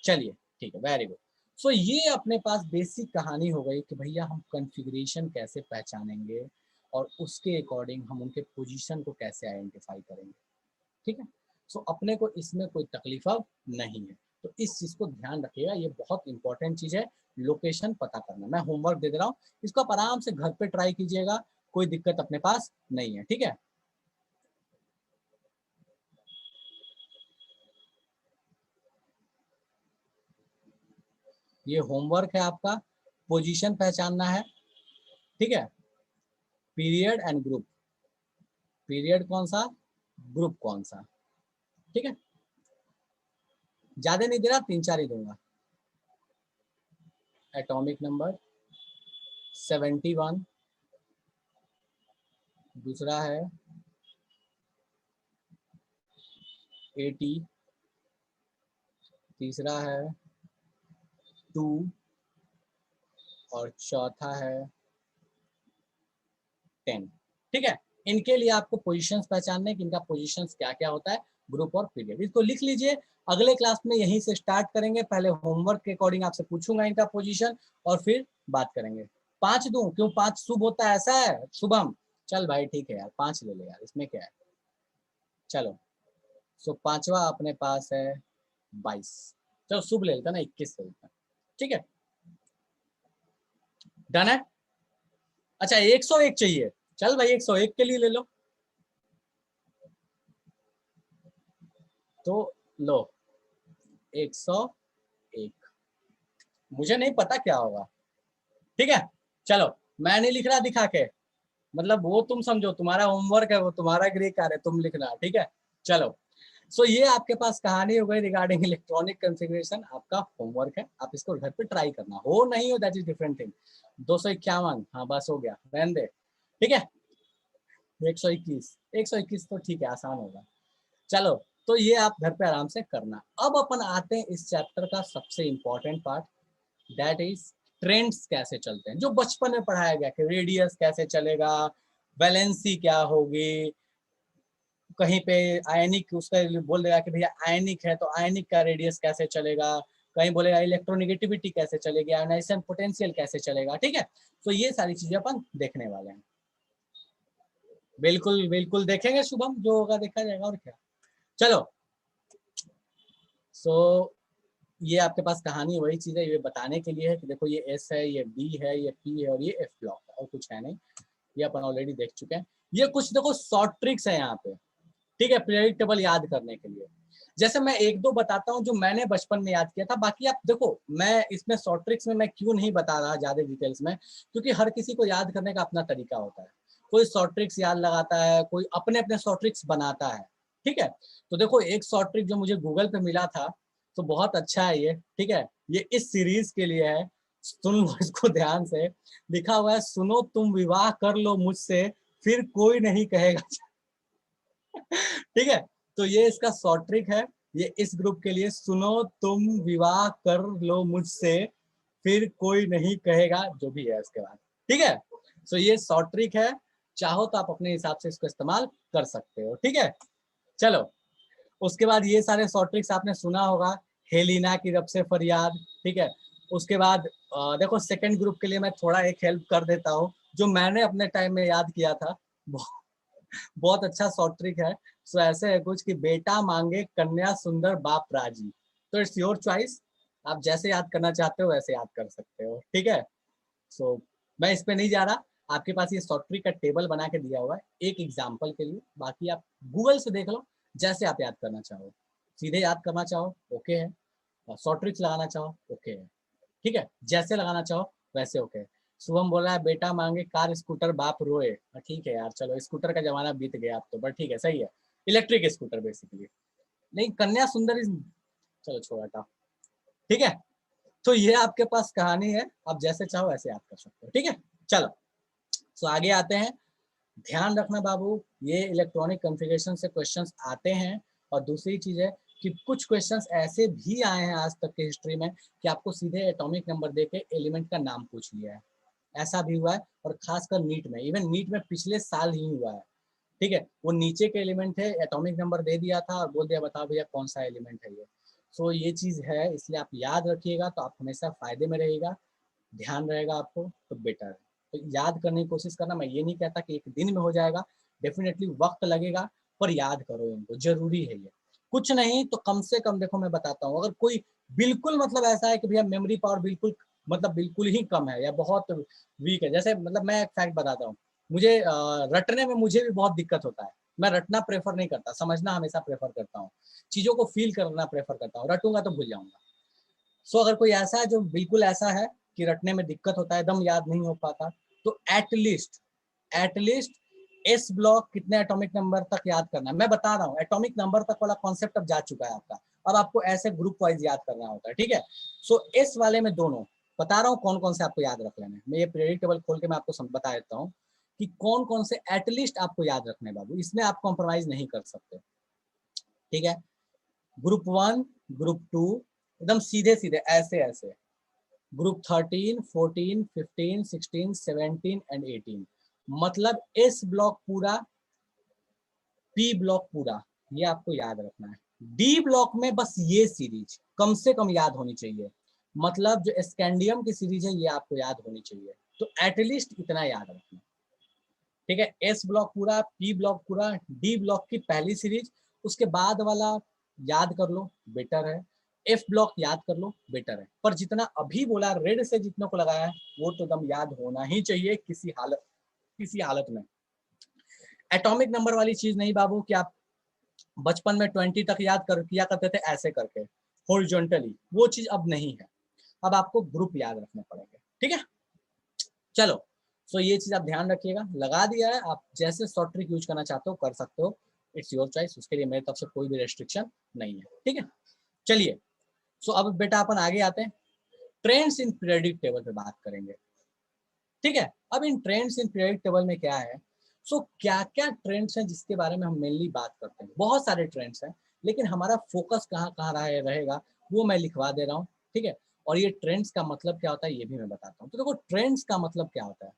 चलिए ठीक है, वेरी गुड। सो ये अपने पास बेसिक कहानी हो गई कि भैया हम कॉन्फ़िगरेशन कैसे पहचानेंगे और उसके अकॉर्डिंग हम उनके पोजीशन को कैसे आइडेंटिफाई करेंगे, ठीक है। सो अपने को इसमें कोई तकलीफ अब नहीं है, तो इस चीज़ को ध्यान रखिएगा, ये बहुत इंपॉर्टेंट चीज़ है, लोकेशन पता करना। मैं होमवर्क दे रहा हूँ, इसको आप आराम से घर पे ट्राई कीजिएगा, कोई दिक्कत अपने पास नहीं है, ठीक है। ये होमवर्क है आपका, पोजीशन पहचानना है, ठीक है। पीरियड एंड ग्रुप, पीरियड कौन सा, ग्रुप कौन सा, ठीक है। ज्यादा नहीं दे रहा, 3-4 ही दूंगा। एटॉमिक नंबर 71, दूसरा है AT, तीसरा है 2 और चौथा है 10। ठीक है, इनके लिए आपको पोजीशंस पहचानने कि इनका पोजीशंस क्या क्या होता है, ग्रुप और पीरियड। इसको लिख लीजिए, अगले क्लास में यहीं से स्टार्ट करेंगे। पहले होमवर्क के अकॉर्डिंग आपसे पूछूंगा इनका पोजीशन और फिर बात करेंगे। 5 दूं? क्यों 5 शुभ होता है, ऐसा है शुभम? चल भाई ठीक है यार, 5 ले ले यार, इसमें क्या है। चलो, सो पांचवा अपने पास है 22। चलो शुभ ले लेता ना, 21 ले लेता। ठीक है, डन है। अच्छा 101 चाहिए, चल भाई 101 के लिए ले लो। तो लो 101, मुझे नहीं पता क्या होगा। ठीक है, चलो मैं नहीं लिख रहा दिखा के, मतलब वो तुम समझो, तुम्हारा होमवर्क है, वो तुम्हारा गृह कार्य, तुम लिखना। ठीक है, चलो। सो ये आपके पास कहानी हो गई रिगार्डिंग इलेक्ट्रॉनिक कॉन्फ़िगरेशन। आपका होमवर्क है, आप इसको घर पे ट्राई करना, हो नहीं हो दैट इज डिफरेंट थिंग। 251, हाँ बस हो गया, रहने दे। ठीक है, 121 तो ठीक है, आसान होगा। चलो, तो ये आप घर पे आराम से करना। अब अपन आते हैं इस चैप्टर का सबसे important part, that is trends कैसे चलते हैं, जो बचपन में पढ़ाया गया कि रेडियस कैसे चलेगा, वैलेंसी क्या होगी, कहीं पे आयनिक उसका बोल देगा कि भैया आयनिक है तो आयनिक का रेडियस कैसे चलेगा, कहीं बोलेगा इलेक्ट्रोनेगेटिविटी कैसे चलेगी, आयनाइजेशन पोटेंशियल कैसे चलेगा। ठीक है, तो ये सारी चीजें अपन देखने वाले हैं। बिल्कुल बिल्कुल देखेंगे शुभम, जो होगा देखा जाएगा, और क्या। चलो, सो ये आपके पास कहानी वही चीज है, ये बताने के लिए है कि देखो ये S है, ये B है, ये P है और ये F ब्लॉक है, और कुछ है नहीं, ये अपन ऑलरेडी देख चुके हैं। ये कुछ देखो शॉर्ट ट्रिक्स है यहाँ पे, ठीक है, पीरियोडिक टेबल याद करने के लिए। जैसे मैं एक दो बताता हूँ जो मैंने बचपन में याद किया था, बाकी आप देखो मैं इसमें शॉर्ट ट्रिक्स में मैं क्यों नहीं बता रहा ज्यादा डिटेल्स में, क्योंकि हर किसी को याद करने का अपना तरीका होता है। कोई शॉर्ट ट्रिक्स याद लगाता है, कोई अपने अपने शॉर्ट ट्रिक्स बनाता है। ठीक है, तो देखो एक शॉर्ट ट्रिक जो मुझे गूगल पे मिला था, तो बहुत अच्छा है ये। ठीक है, ये इस सीरीज के लिए है, सुन लो इसको ध्यान से। लिखा हुआ है, सुनो तुम विवाह कर लो मुझसे, फिर कोई नहीं कहेगा। ठीक है, तो ये इसका शॉर्ट ट्रिक है, ये इस ग्रुप के लिए, सुनो तुम विवाह कर लो मुझसे, फिर कोई नहीं कहेगा, जो भी है उसके बाद। ठीक है, सो ये शॉर्ट ट्रिक है, चाहो तो आप अपने हिसाब से इसको इस्तेमाल कर सकते हो। ठीक है, चलो उसके बाद ये सारे शॉर्ट ट्रिक्स आपने सुना होगा, हेलिना की रब से फरियाद। ठीक है, उसके बाद देखो सेकंड ग्रुप के लिए मैं थोड़ा एक हेल्प कर देता हूँ, जो मैंने अपने टाइम में याद किया था, बहुत अच्छा शॉर्ट ट्रिक है। सो ऐसे है कुछ कि बेटा मांगे कन्या सुंदर बाप राजी। तो इट्स योर चॉइस, आप जैसे याद करना चाहते हो वैसे याद कर सकते हो। ठीक है, सो मैं इस पे नहीं जा रहा, आपके पास ये शॉर्ट ट्रिक का टेबल बना के दिया हुआ है एक एग्जाम्पल के लिए, बाकी आप गूगल से देख लो, जैसे आप याद करना चाहो, सीधे याद करना चाहो ओके है, शॉर्ट ट्रिक्स लगाना चाहो ओके है। ठीक है, जैसे लगाना चाहो वैसे ओके है। शुभम बोल रहा है बेटा मांगे कार स्कूटर बाप रोए। ठीक है यार, चलो स्कूटर का जमाना बीत गया अब तो, बट ठीक है, सही है, इलेक्ट्रिक स्कूटर बेसिकली। नहीं, कन्या सुंदर इज, चलो छोड़ा था। ठीक है, तो ये आपके पास कहानी है, आप जैसे चाहो वैसे याद कर सकते हो। ठीक है, चलो सो आगे आते हैं। ध्यान रखना बाबू, ये इलेक्ट्रॉनिक कॉन्फ़िगरेशन से क्वेश्चंस आते हैं, और दूसरी चीज है कि कुछ क्वेश्चंस ऐसे भी आए हैं आज तक के हिस्ट्री में कि आपको सीधे एटॉमिक नंबर देके एलिमेंट का नाम पूछ लिया है, ऐसा भी हुआ है। और खासकर नीट में, इवन नीट में पिछले साल ही हुआ है। ठीक है, वो नीचे के एलिमेंट है, एटॉमिक नंबर दे दिया था और बोल दिया बताओ भैया कौन सा एलिमेंट है ये। सो ये चीज है, इसलिए आप याद रखिएगा तो आप हमेशा फायदे में रहेगा, ध्यान रहेगा आपको तो बेटर है। तो याद करने की कोशिश करना, मैं ये नहीं कहता कि एक दिन में हो जाएगा, डेफिनेटली वक्त लगेगा, पर याद करो इनको, जरूरी है ये। कुछ नहीं तो कम से कम देखो मैं बताता हूँ, अगर कोई बिल्कुल मतलब ऐसा है कि भैया मेमोरी पावर बिल्कुल मतलब बिल्कुल ही कम है या बहुत वीक है, जैसे मतलब मैं एक फैक्ट बताता हूँ, मुझे रटने में मुझे भी बहुत दिक्कत होता है, मैं रटना प्रेफर नहीं करता, समझना हमेशा प्रेफर करता हूँ, चीजों को फील करना प्रेफर करता हूँ, रटूंगा तो भूल जाऊंगा। सो अगर कोई ऐसा है जो बिल्कुल ऐसा है कि रटने में दिक्कत होता है, एकदम याद नहीं हो पाता, तो एटलीस्ट एस ब्लॉक कितने एटॉमिक नंबर तक याद करना है, मैं बता रहा हूँ, एटॉमिक नंबर तक वाला कॉन्सेप्ट अब जा चुका है आपका, अब आपको ऐसे ग्रुप वाइज याद करना होता है। ठीक है, सो एस वाले में दोनों बता रहा हूँ कौन कौन से आपको याद रख लेने। मैं ये पीरियोडिक टेबल खोल के मैं आपको बता देता हूँ कि कौन कौन से एटलीस्ट आपको याद रखने बाबू, इसमें आप कॉम्प्रोमाइज नहीं कर सकते, ठीक है। ग्रुप 1, ग्रुप 2 एकदम सीधे सीधे ऐसे ऐसे, ग्रुप 13, 14, 15, 16, 17 एंड 18, मतलब एस ब्लॉक पूरा, पी ब्लॉक पूरा, ये आपको याद रखना है। डी ब्लॉक में बस ये सीरीज कम से कम याद होनी चाहिए, मतलब जो स्कैंडियम की सीरीज है ये आपको याद होनी चाहिए, तो एटलीस्ट इतना याद रखना, ठीक है। एस ब्लॉक पूरा, पी ब्लॉक पूरा, डी ब्लॉक की पहली सीरीज, उसके बाद वाला याद कर लो बेटर है, एफ ब्लॉक याद कर लो बेटर है, पर जितना अभी बोला रेड से जितनों को लगाया है वो तो एकदम याद होना ही चाहिए किसी हालत में। एटॉमिक नंबर वाली चीज नहीं बाबू कि आप बचपन में 20 तक याद कर किया करते थे ऐसे करके हॉरिजॉन्टली, वो चीज अब नहीं है, अब आपको ग्रुप याद रखने पड़ेंगे, ठीक है। चलो सो ये चीज आप ध्यान रखिएगा, लगा दिया है, आप जैसे शॉर्ट ट्रिक यूज करना चाहते हो कर सकते हो, इट्स योर चॉइस, उसके लिए मेरी तरफ से कोई भी रेस्ट्रिक्शन नहीं है, ठीक है। चलिए सो अब बेटा अपन आगे आते हैं, ट्रेंड्स इन पीरियोडिक टेबल पे बात करेंगे, ठीक है। अब इन ट्रेंड्स इन पीरियोडिक टेबल में क्या है, सो क्या क्या ट्रेंड्स हैं जिसके बारे में हम मेनली बात करते हैं, बहुत सारे ट्रेंड्स हैं, लेकिन हमारा फोकस कहाँ कहाँ रहेगा वो मैं लिखवा दे रहा हूँ, ठीक है। और ये ट्रेंड्स का मतलब क्या होता है ये भी मैं बताता हूँ। तो देखो ट्रेंड्स का मतलब क्या होता है,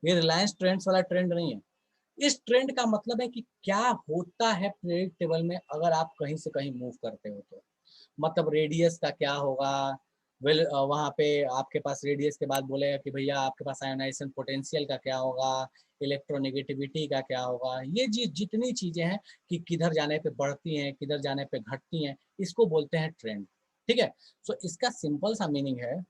ये रिलायंस ट्रेंड्स वाला ट्रेंड नहीं है, इस ट्रेंड का मतलब है कि क्या होता है पीरियोडिक टेबल में अगर आप कहीं से कहीं मूव करते हो तो, मतलब रेडियस का क्या होगा, वेल वहाँ पे आपके पास रेडियस के बाद बोलेगा कि भैया आपके पास आयोनाइजेशन पोटेंशियल का क्या होगा, इलेक्ट्रोनेगेटिविटी का क्या होगा, ये जितनी चीजें हैं कि किधर जाने पे बढ़ती हैं किधर जाने पे घटती हैं, इसको बोलते हैं ट्रेंड, ठीक है। सो इसका सिंपल सा मीनिंग है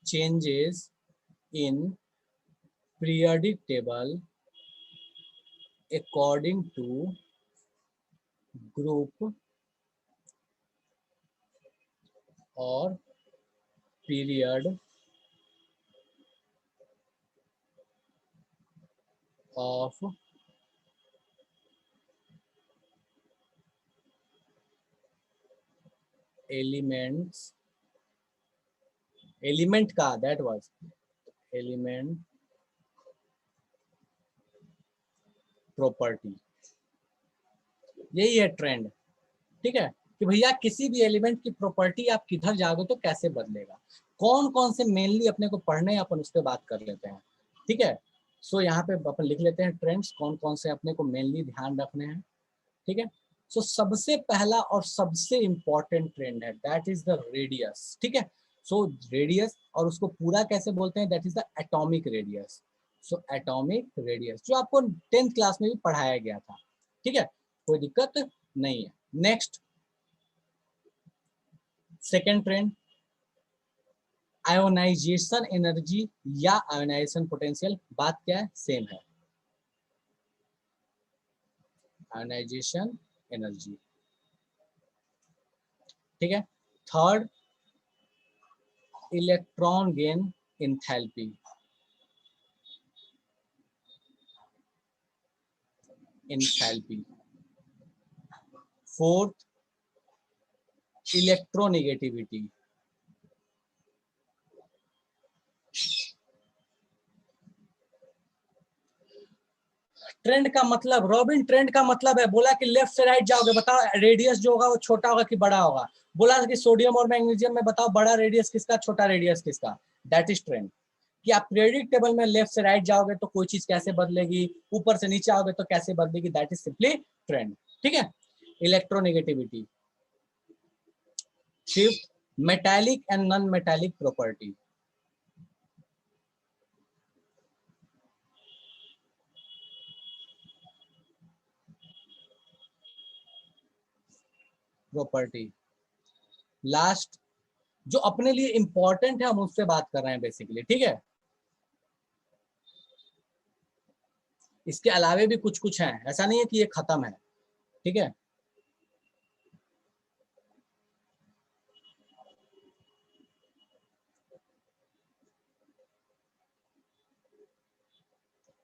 changes in periodic table according to group or period of element का, that was element प्रॉपर्टी, यही है ट्रेंड, ठीक है। कि भैया किसी भी एलिमेंट की प्रॉपर्टी आप किधर जाओगे तो कैसे बदलेगा, कौन कौन से मेनली अपने को पढ़ने अपन उस पर बात कर लेते हैं, ठीक है। सो यहाँ पे अपन लिख लेते हैं ट्रेंड्स कौन कौन से अपने को मेनली ध्यान रखने हैं, ठीक है। सो सबसे पहला और सबसे इंपॉर्टेंट ट्रेंड है दैट इज द रेडियस, ठीक है। सो रेडियस और उसको पूरा कैसे बोलते हैं, that is the atomic radius. So atomic radius जो आपको 10th क्लास में भी पढ़ाया गया था, ठीक है, कोई दिक्कत नहीं है। Next second trend ionization energy या आयोनाइजेशन पोटेंशियल, बात क्या है सेम है, आयोनाइजेशन एनर्जी, ठीक है। Third electron gain enthalpy, fourth electronegativity, trend का मतलब रॉबिन, ट्रेंड का मतलब है बोला कि लेफ्ट से राइट जाओगे बताओ रेडियस जो होगा वो छोटा होगा कि बड़ा होगा, बोला कि सोडियम और मैग्नीशियम में बताओ बड़ा रेडियस किसका छोटा रेडियस किसका, दैट इज ट्रेंड। कि आप पीरियोडिक टेबल में लेफ्ट से राइट जाओगे तो कोई चीज कैसे बदलेगी, ऊपर से नीचे आओगे तो कैसे बदलेगी, दैट इज सिंपली ट्रेंड, ठीक है। Electronegativity, fifth metallic and non metallic property, last जो अपने लिए इंपॉर्टेंट है हम उससे बात कर रहे हैं बेसिकली, ठीक है। इसके अलावे भी कुछ कुछ है, ऐसा नहीं है कि ये खत्म है, ठीक है।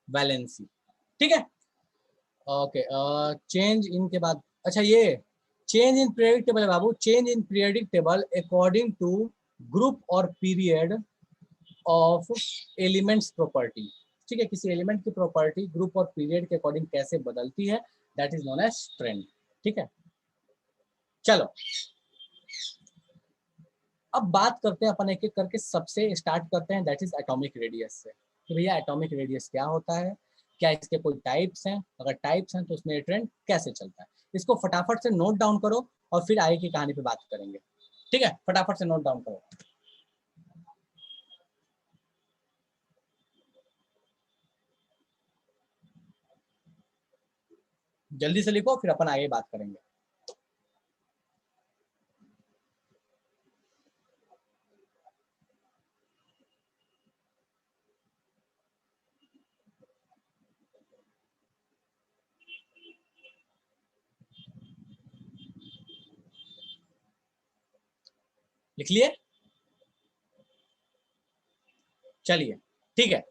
वैलेंसी, ठीक है। ओके चेंज इन के बाद, अच्छा ये चेंज इन पीरियोडिक टेबल है बाबू, change in periodic table according to group और पीरियड ऑफ एलिमेंट्स प्रॉपर्टी, ठीक है, किसी एलिमेंट की प्रॉपर्टी ग्रुप और पीरियड के अकॉर्डिंग कैसे बदलती है, that is known as trend, ठीक है। चलो अब बात करते हैं अपन एक एक करके, सबसे स्टार्ट करते हैं दैट इज एटॉमिक रेडियस से। तो भैया एटॉमिक रेडियस क्या होता है, क्या इसके कोई टाइप्स हैं, अगर टाइप्स हैं तो उसमें ये ट्रेंड कैसे चलता है, इसको फटाफट से नोट डाउन करो और फिर आगे की कहानी पे बात करेंगे, ठीक है, फटाफट से नोट डाउन करो। जल्दी से लिखो फिर अपन आगे बात करेंगे। लिख लिए, चलिए ठीक है।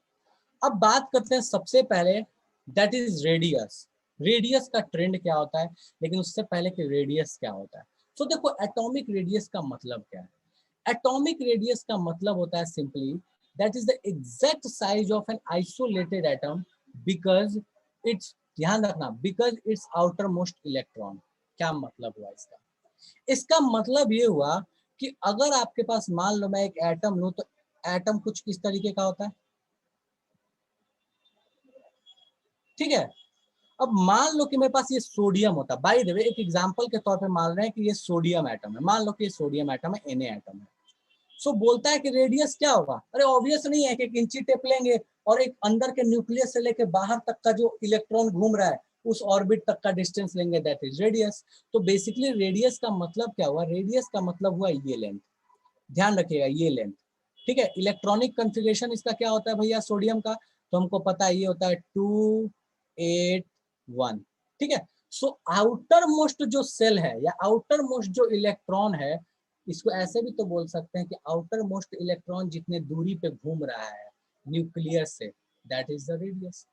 अब बात करते हैं सबसे पहले दैट इज रेडियस। रेडियस का ट्रेंड क्या होता है, लेकिन उससे पहले कि रेडियस क्या होता है। तो देखो एटॉमिक रेडियस का मतलब क्या है। एटॉमिक रेडियस का मतलब होता है simply that is the exact size of an isolated atom because it's, ध्यान रखना, because it's outer most electron. क्या मतलब हुआ इसका, इसका मतलब ये हुआ कि अगर आपके पास मान लो मैं एक एटम लूं तो एटम कुछ किस तरीके का होता है, ठीक है। अब मान लो कि मेरे पास ये सोडियम होता, बाय द वे एक एग्जांपल के तौर पे मान रहे हैं कि ये सोडियम एटम है, मान लो कि ये सोडियम एटम है, Na एटम है। सो बोलता है कि रेडियस क्या होगा, अरे ऑब्वियस नहीं है कि एक इंची टेप लेंगे और एक अंदर के न्यूक्लियस से लेके बाहर तक का जो इलेक्ट्रॉन घूम रहा है उस ऑर्बिट तक का डिस्टेंस लेंगे, दैट इज रेडियस। तो बेसिकली रेडियस का मतलब क्या हुआ, रेडियस का मतलब हुआ ये लेंथ, ध्यान रखिएगा ये लेंथ, ठीक है। इलेक्ट्रॉनिक कॉन्फ़िगरेशन इसका क्या होता है भैया सोडियम का, तो हमको पता है ये होता है 281, ठीक है। सो आउटर मोस्ट जो सेल है या आउटर मोस्ट जो इलेक्ट्रॉन है, इसको ऐसे भी तो बोल सकते हैं कि आउटर मोस्ट इलेक्ट्रॉन जितने दूरी पे घूम रहा है न्यूक्लियस से, that is the radius.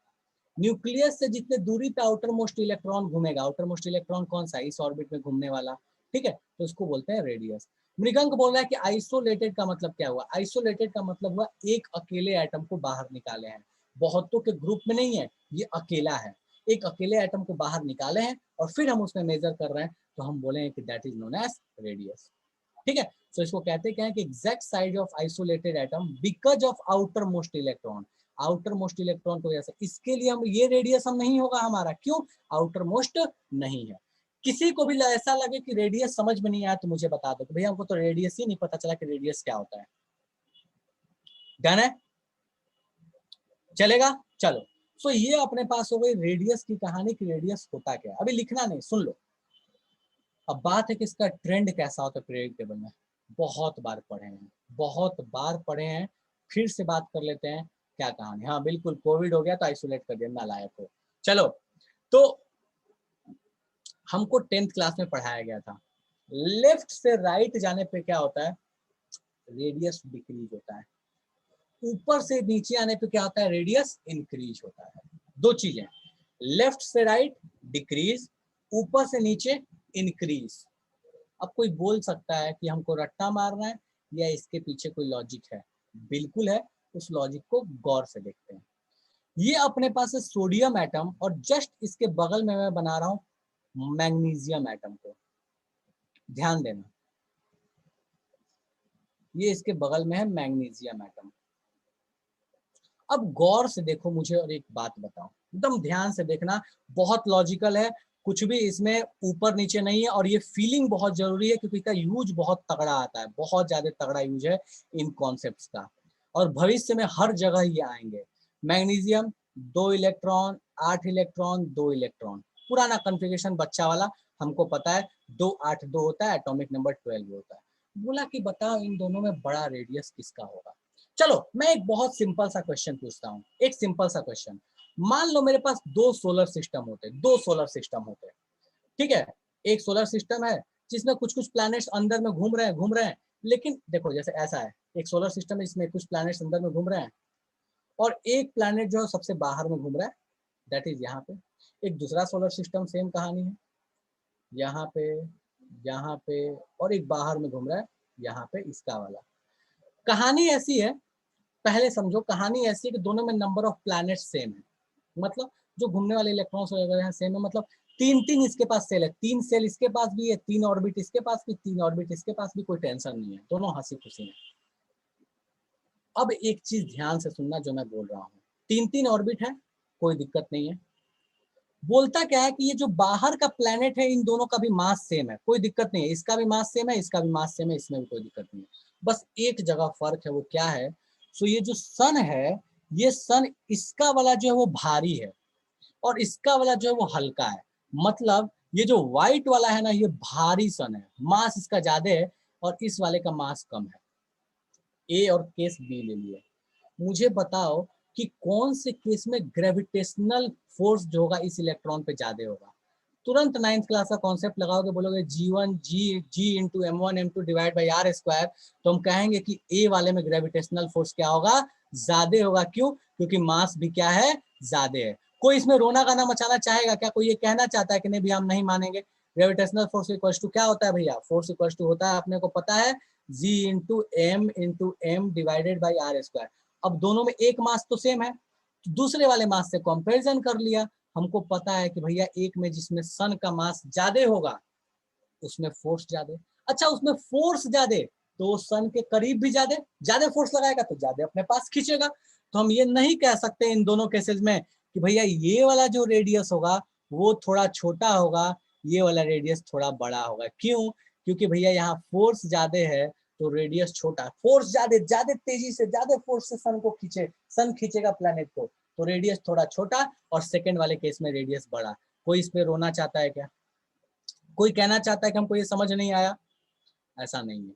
Nucleus से जितने दूरी पे आउटर मोस्ट इलेक्ट्रॉन घूमेगा, आउटर मोस्ट इलेक्ट्रॉन कौन सा, इस ऑर्बिट में घूमने वाला, ठीक है, तो इसको बोलते हैं रेडियस। मृगंक बोल रहा है कि आइसोलेटेड का मतलब क्या हुआ, आइसोलेटेड का मतलब हुआ एक अकेले एटम को बाहर निकाले हैं, बहुतों के ग्रुप में नहीं है, ये अकेला है, एक अकेले एटम को बाहर निकाले हैं और फिर हम उसमें मेजर कर रहे हैं, तो हम बोलेंगे कि that is known as radius, ठीक है। तो इसको कहते हैं कि exact size of isolated atom because of outermost electron, outermost electron की वजह से, इसके लिए हम ये रेडियस हम नहीं होगा हमारा, क्यों, आउटर मोस्ट नहीं है। किसी को भी ऐसा लगे कि रेडियस समझ में नहीं आया तो मुझे बता दो कि भैया हमको तो रेडियस ही नहीं पता चला कि रेडियस क्या होता है, डन है, चलेगा, चलो। सो ये अपने पास हो गई रेडियस की कहानी कि रेडियस होता क्या है। अभी लिखना नहीं, सुन लो। अब बात है कि इसका ट्रेंड कैसा होता है पीरियोडिक टेबल में, बहुत बार पढ़े हैं, बहुत बार पढ़े हैं, फिर से बात कर लेते हैं क्या कहानी। हाँ बिल्कुल, कोविड हो गया तो आइसोलेट कर दिया नालायक को। चलो, तो हमको 10th क्लास में पढ़ाया गया था, लेफ्ट से राइट जाने पे क्या होता है, रेडियस डिक्रीज होता है, ऊपर से नीचे आने पे क्या होता है, रेडियस इंक्रीज होता है। दो चीजें, लेफ्ट से राइट डिक्रीज, ऊपर से नीचे इंक्रीज। अब कोई बोल सकता है कि हमको रट्टा मारना है या इसके पीछे कोई लॉजिक है, बिल्कुल है, उस लॉजिक को गौर से देखते हैं। ये अपने पास है सोडियम एटम और जस्ट इसके बगल में मैं बना रहा हूं मैग्नीशियम एटम को, ध्यान देना, ये इसके बगल में है मैग्नीशियम एटम। अब गौर से देखो मुझे और एक बात बताओ, एकदम ध्यान से देखना, बहुत लॉजिकल है, कुछ भी इसमें ऊपर नीचे नहीं है, और ये फीलिंग बहुत जरूरी है क्योंकि इसका यूज बहुत तगड़ा आता है, बहुत ज्यादा तगड़ा यूज है इन कॉन्सेप्ट्स का, और भविष्य में हर जगह ये आएंगे। मैग्नीशियम 2 इलेक्ट्रॉन 8 इलेक्ट्रॉन 2 इलेक्ट्रॉन, पुराना कॉन्फ़िगरेशन बच्चा वाला, हमको पता है 2 8 2 होता है, एटॉमिक नंबर 12 होता है। बोला कि बताओ इन दोनों में बड़ा रेडियस किसका होगा। चलो मैं एक बहुत सिंपल सा क्वेश्चन पूछता हूँ, एक सिंपल सा क्वेश्चन, मान लो मेरे पास 2 सोलर सिस्टम होते, 2 सोलर सिस्टम होते, ठीक है। एक सोलर सिस्टम है जिसमें कुछ कुछ प्लैनेट्स अंदर में घूम रहे हैं, लेकिन देखो जैसे ऐसा है, एक सोलर सिस्टम है इसमें कुछ प्लैनेट्स अंदर में घूम रहे हैं और एक प्लैनेट जो है सबसे बाहर में घूम रहा है, दैट इज यहाँ पे। एक दूसरा सोलर सिस्टम सेम कहानी है, यहाँ पे और एक बाहर में घूम रहा है, यहाँ पे इसका वाला। कहानी ऐसी है, पहले समझो कहानी ऐसी है कि दोनों में नंबर ऑफ प्लैनेट सेम है, मतलब जो घूमने वाले इलेक्ट्रॉन्स वगैरह हैं सेम है, मतलब तीन तीन इसके पास सेल है, तीन सेल इसके पास भी है, तीन ऑर्बिट इसके पास भी, तीन ऑर्बिट इसके पास भी, कोई टेंशन नहीं है, दोनों हंसी खुशी है। अब एक चीज ध्यान से सुनना जो मैं बोल रहा हूँ, तीन तीन ऑर्बिट है, कोई दिक्कत नहीं है। बोलता क्या है कि ये जो बाहर का प्लेनेट है इन दोनों का भी मास सेम है, कोई दिक्कत नहीं है, इसका भी मास सेम है, इसका भी मास सेम है, इसमें भी कोई दिक्कत नहीं है। बस एक जगह फर्क है, वो क्या है, सो ये जो सन है, ये सन इसका वाला जो है वो भारी है और इसका वाला जो है वो हल्का है। मतलब ये जो व्हाइट वाला है ना, ये भारी सन है, मास इसका ज्यादा है और इस वाले का मास कम है। ए और केस बी ले लिए। मुझे बताओ कि कौन से केस में ग्रेविटेशनल फोर्स जो होगा इस इलेक्ट्रॉन पे ज्यादा होगा। तुरंत 9th क्लास का कॉन्सेप्ट लगाओगे, बोलोगे G into M1 M2 divide by R square, तो हम कहेंगे कि ए वाले में ग्रेविटेशनल फोर्स क्या होगा, ज्यादा होगा। क्यों? क्योंकि मास भी क्या है, ज्यादा है। कोई इसमें रोना गाना मचाना चाहेगा क्या? कोई ये कहना चाहता है कि नहीं भैया हम नहीं मानेंगे, ग्रेविटेशनल फोर्स इक्वल टू क्या होता है भैया, फोर्स इक्वल टू होता है, अपने को पता है, G into M divided by R square. अब दोनों में एक मास तो सेम है, तो दूसरे वाले मास से कंपैरिजन कर लिया, हमको पता है कि भैया एक में जिसमें सन का मास ज्यादा होगा उसमें फोर्स ज्यादा। अच्छा, उसमें फोर्स ज्यादा तो सन के करीब भी ज्यादा ज्यादा फोर्स लगाएगा तो ज्यादा अपने पास खींचेगा। तो हम ये नहीं कह सकते इन दोनों केसेस में कि भैया ये वाला जो रेडियस होगा वो थोड़ा छोटा होगा, ये वाला रेडियस थोड़ा बड़ा होगा। क्यों? क्योंकि भैया यहाँ फोर्स ज्यादा है तो रेडियस छोटा, फोर्स ज्यादा ज्यादा तेजी से ज्यादा फोर्स से सन को खींचे, सन खींचेगा प्लेनेट को, तो रेडियस थोड़ा छोटा और सेकंड वाले केस में रेडियस बड़ा। कोई इस पे रोना चाहता है क्या? कोई कहना चाहता है कि हमको ये समझ नहीं आया? ऐसा नहीं है।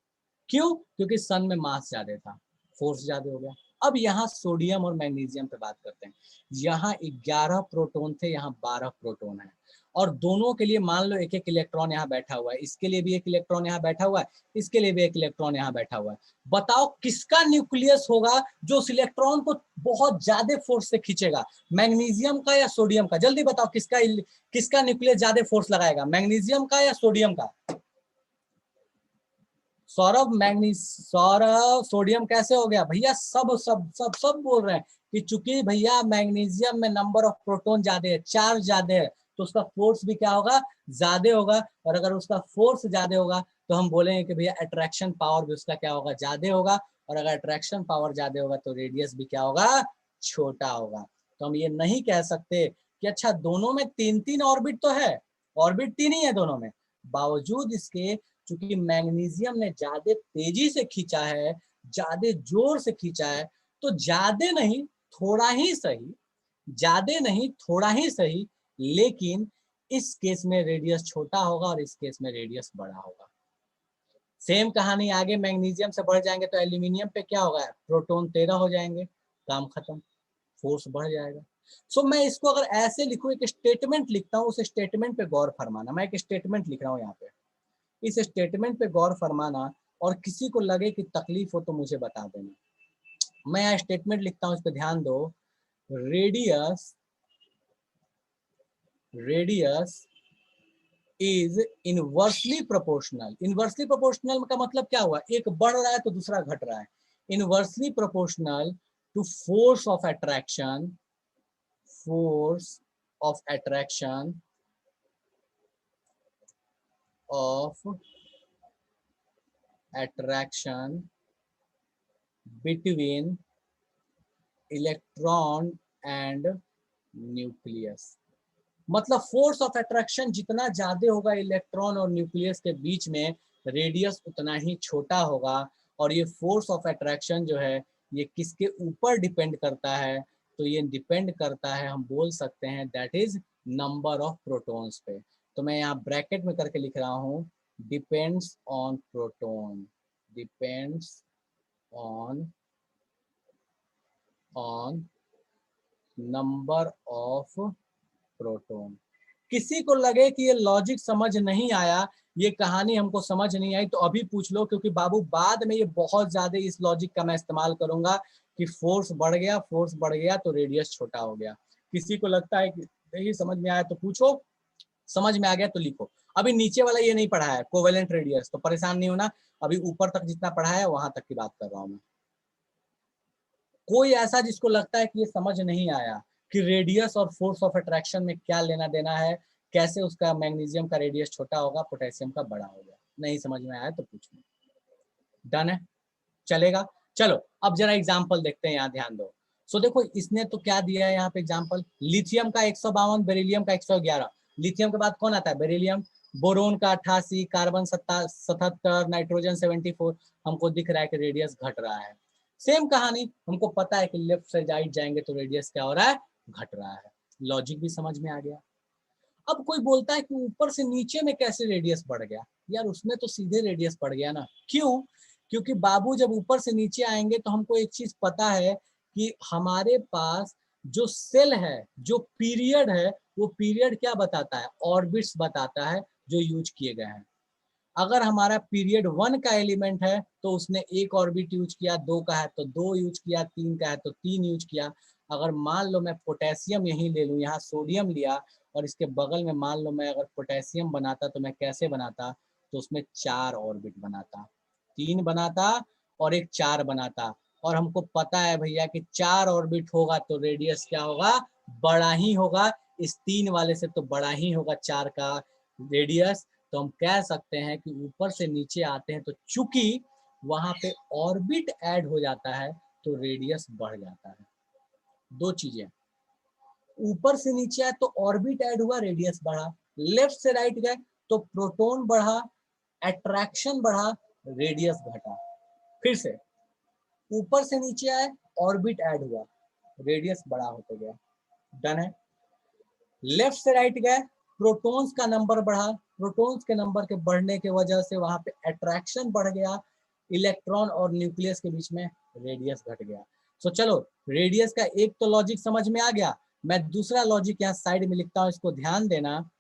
क्यों? क्योंकि सन में मास ज्यादा था, फोर्स ज्यादा हो गया। अब यहाँ सोडियम और मैग्नीशियम पे बात करते हैं। यहाँ 11 प्रोटॉन थे, यहाँ 12 प्रोटॉन है और दोनों के लिए मान लो एक एक इलेक्ट्रॉन यहाँ बैठा हुआ है, इसके लिए भी एक इलेक्ट्रॉन यहाँ बैठा हुआ है, इसके लिए भी एक इलेक्ट्रॉन यहाँ बैठा हुआ है। बताओ किसका न्यूक्लियस होगा जो उस इलेक्ट्रॉन को बहुत ज्यादा फोर्स से खींचेगा, मैग्नीशियम का या सोडियम का? जल्दी बताओ किसका न्यूक्लियस ज्यादा फोर्स लगाएगा, मैग्नीशियम का या सोडियम का? सौरभ सौरभ सोडियम कैसे हो गया भैया? सब सब सब सब बोल रहे हैं कि चूंकि भैया मैग्नीशियम में नंबर ऑफ प्रोटॉन ज्यादा है, चार्ज ज्यादा है, तो उसका फोर्स भी क्या होगा, ज्यादा होगा। और अगर उसका फोर्स ज्यादा होगा तो हम बोलेंगे कि भैया अट्रैक्शन पावर भी उसका क्या होगा, ज्यादा होगा। और अगर अट्रैक्शन पावर ज्यादा होगा तो रेडियस भी क्या होगा, छोटा होगा। तो हम ये नहीं कह सकते कि अच्छा दोनों में तीन तीन ऑर्बिट तो है, ऑर्बिट तीन ही है दोनों में, बावजूद इसके चूंकि मैग्नीशियम ने ज्यादा तेजी से खींचा है, ज्यादा जोर से खींचा है, तो ज्यादा नहीं थोड़ा ही सही, ज्यादा नहीं थोड़ा ही सही, लेकिन इस केस में रेडियस छोटा होगा और इस केस में रेडियस बड़ा होगा। सेम कहानी आगे मैग्नीशियम से बढ़ जाएंगे तो एल्यूमिनियम पे क्या होगा, प्रोटॉन 13 हो जाएंगे, काम खत्म, फोर्स बढ़ जाएगा। सो मैं इसको अगर ऐसे लिखूं, एक स्टेटमेंट लिखता हूँ, उस स्टेटमेंट पे गौर फरमाना। मैं एक स्टेटमेंट लिख रहा हूँ यहाँ पे, इस स्टेटमेंट पे गौर फरमाना, और किसी को लगे कि तकलीफ हो तो मुझे बता देना। मैं यहाँ स्टेटमेंट लिखता हूँ, इस पे ध्यान दो। Radius is inversely proportional. Inversely proportional का मतलब क्या हुआ, एक बढ़ रहा है तो दूसरा घट रहा है। Inversely proportional to force of attraction, force of attraction between electron and nucleus. मतलब फोर्स ऑफ अट्रैक्शन जितना ज्यादा होगा इलेक्ट्रॉन और न्यूक्लियस के बीच में, रेडियस उतना ही छोटा होगा। और ये फोर्स ऑफ अट्रैक्शन जो है ये किसके ऊपर डिपेंड करता है, तो ये डिपेंड करता है, हम बोल सकते हैं that is number of protons पे। तो मैं यहाँ ब्रैकेट में करके लिख रहा हूँ, depends on proton, depends on number of proton. किसी को लगे कि ये लॉजिक समझ नहीं आया, ये कहानी हमको समझ नहीं आई, तो अभी पूछ लो, क्योंकि बाबू बाद में ये बहुत ज्यादा इस लॉजिक का मैं इस्तेमाल करूंगा कि फोर्स बढ़ गया तो रेडियस छोटा हो गया। किसी को लगता है कि नहीं समझ में आया तो पूछो, समझ में आ गया तो लिखो। अभी नीचे वाला ये नहीं पढ़ा है कोवेलेंट रेडियस, तो परेशान नहीं होना, अभी ऊपर तक जितना पढ़ा है वहां तक की बात कर रहा हूँ मैं। कोई ऐसा जिसको लगता है कि ये समझ नहीं आया कि रेडियस और फोर्स ऑफ अट्रैक्शन में क्या लेना देना है, कैसे उसका मैग्नीशियम का रेडियस छोटा होगा, पोटेशियम का बड़ा होगा? नहीं समझ में आया तो पूछो। डन है, चलेगा। चलो अब जरा एग्जांपल देखते हैं, यहाँ ध्यान दो। सो देखो इसने तो क्या दिया है यहाँ पे एग्जांपल, लिथियम का 152, बेरिलियम का 111। लिथियम के बाद कौन आता है? बेरिलियम। बोरोन का 88, कार्बन 77, नाइट्रोजन 74। हमको दिख रहा है कि रेडियस घट रहा है। सेम कहानी, हमको पता है कि लेफ्ट से राइट जाएंगे तो रेडियस क्या हो रहा है? घट रहा है। लॉजिक भी समझ में आ गया। अब कोई बोलता है कि ऊपर से नीचे में कैसे रेडियस बढ़ गया? यार उसमें तो सीधे रेडियस बढ़ गया ना। क्यों? क्योंकि बाबू जब ऊपर से नीचे आएंगे तो हमको एक चीज पता है कि हमारे पास जो सेल है, जो पीरियड है, वो पीरियड क्या बताता है? ऑर्बिट्स बताता है जो यूज किए गए हैं। अगर हमारा पीरियड 1 का एलिमेंट है तो उसने 1 ऑर्बिट यूज किया, 2 का है तो 2 यूज किया, 3 का है तो 3 यूज किया। अगर मान लो मैं पोटेशियम यहीं ले लूँ, यहाँ सोडियम लिया और इसके बगल में मान लो मैं अगर पोटेशियम बनाता तो मैं कैसे बनाता? तो उसमें 4 ऑर्बिट बनाता, 3 बनाता और एक 4 बनाता। और हमको पता है भैया कि 4 ऑर्बिट होगा तो रेडियस क्या होगा? बड़ा ही होगा। इस 3 वाले से तो बड़ा ही होगा 4 का रेडियस। तो हम कह सकते हैं कि ऊपर से नीचे आते हैं तो चूंकि वहां पे ऑर्बिट ऐड हो जाता है तो रेडियस बढ़ जाता है। दो चीजें, ऊपर से नीचे आए तो ऑर्बिट ऐड हुआ, रेडियस बढ़ा। लेफ्ट से राइट गए तो प्रोटॉन बढ़ा, अट्रैक्शन बढ़ा, रेडियस घटा। फिर से ऊपर से नीचे आए, ऑर्बिट ऐड हुआ, रेडियस बड़ा होते गया। डन है। लेफ्ट से राइट गए, प्रोटॉन्स का नंबर बढ़ा, प्रोटॉन्स के नंबर के बढ़ने की वजह से वहां पे अट्रैक्शन बढ़ गया, इलेक्ट्रॉन और न्यूक्लियस के बीच में रेडियस घट गया। सो चलो रेडियस का एक तो लॉजिक समझ में आ गया। मैं दूसरा लॉजिक यहाँ साइड में लिखता हूँ, इसको ध्यान देना।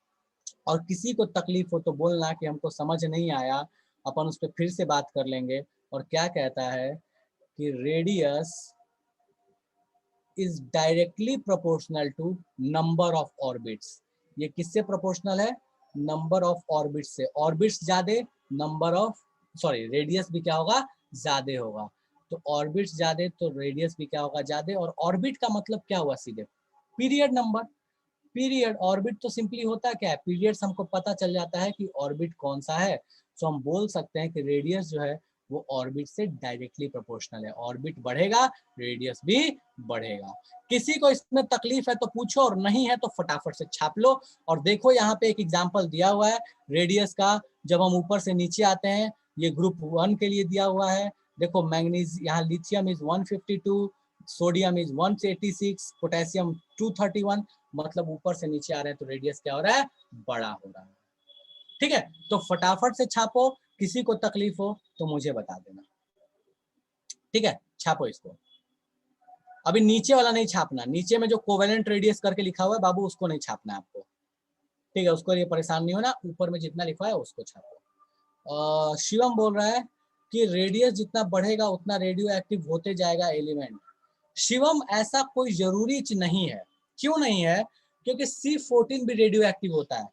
और किसी को तकलीफ हो तो बोलना कि हमको समझ नहीं आया, अपन उस पर फिर से बात कर लेंगे। और क्या कहता है कि radius is directly proportional to number of orbits. ये किससे प्रोपोर्शनल है? नंबर ऑफ ऑर्बिट्स से। ऑर्बिट्स ज्यादा, नंबर ऑफ रेडियस भी क्या होगा? ज्यादा होगा। तो ऑर्बिट्स ज्यादा तो रेडियस भी क्या होगा? ज्यादा। और ऑर्बिट का मतलब क्या हुआ? सीधे पीरियड नंबर। पीरियड, ऑर्बिट तो सिंपली होता क्या है? पीरियड्स हमको पता चल जाता है कि ऑर्बिट कौन सा है। सो हम बोल सकते हैं कि रेडियस जो है वो ऑर्बिट से डायरेक्टली प्रोपोर्शनल है। ऑर्बिट बढ़ेगा, रेडियस भी बढ़ेगा। किसी को इसमें तकलीफ है तो पूछो, और नहीं है तो फटाफट से छाप लो। और देखो यहाँ पे एक एग्जांपल दिया हुआ है रेडियस का। जब हम ऊपर से नीचे आते हैं, ये ग्रुप 1 के लिए दिया हुआ है। देखो मैग्नीज, यहाँ lithium is 152, sodium is 186, potassium 231। मतलब ऊपर से नीचे आ रहे हैं तो रेडियस क्या हो रहा है? बड़ा हो रहा है। ठीक है, तो फटाफट से छापो। किसी को तकलीफ हो तो मुझे बता देना। ठीक है, छापो इसको। अभी नीचे वाला नहीं छापना, नीचे में जो कोवेलेंट रेडियस करके लिखा हुआ है बाबू, उसको नहीं छापना आपको। ठीक है, उसको ये परेशान नहीं होना, ऊपर में जितना लिखा है उसको छापो। शिवम बोल रहा है कि रेडियस जितना बढ़ेगा उतना रेडियो एक्टिव होते जाएगा एलिमेंट। शिवम ऐसा कोई जरूरी नहीं है। क्यों नहीं है? क्योंकि C14 भी रेडियो एक्टिव होता है।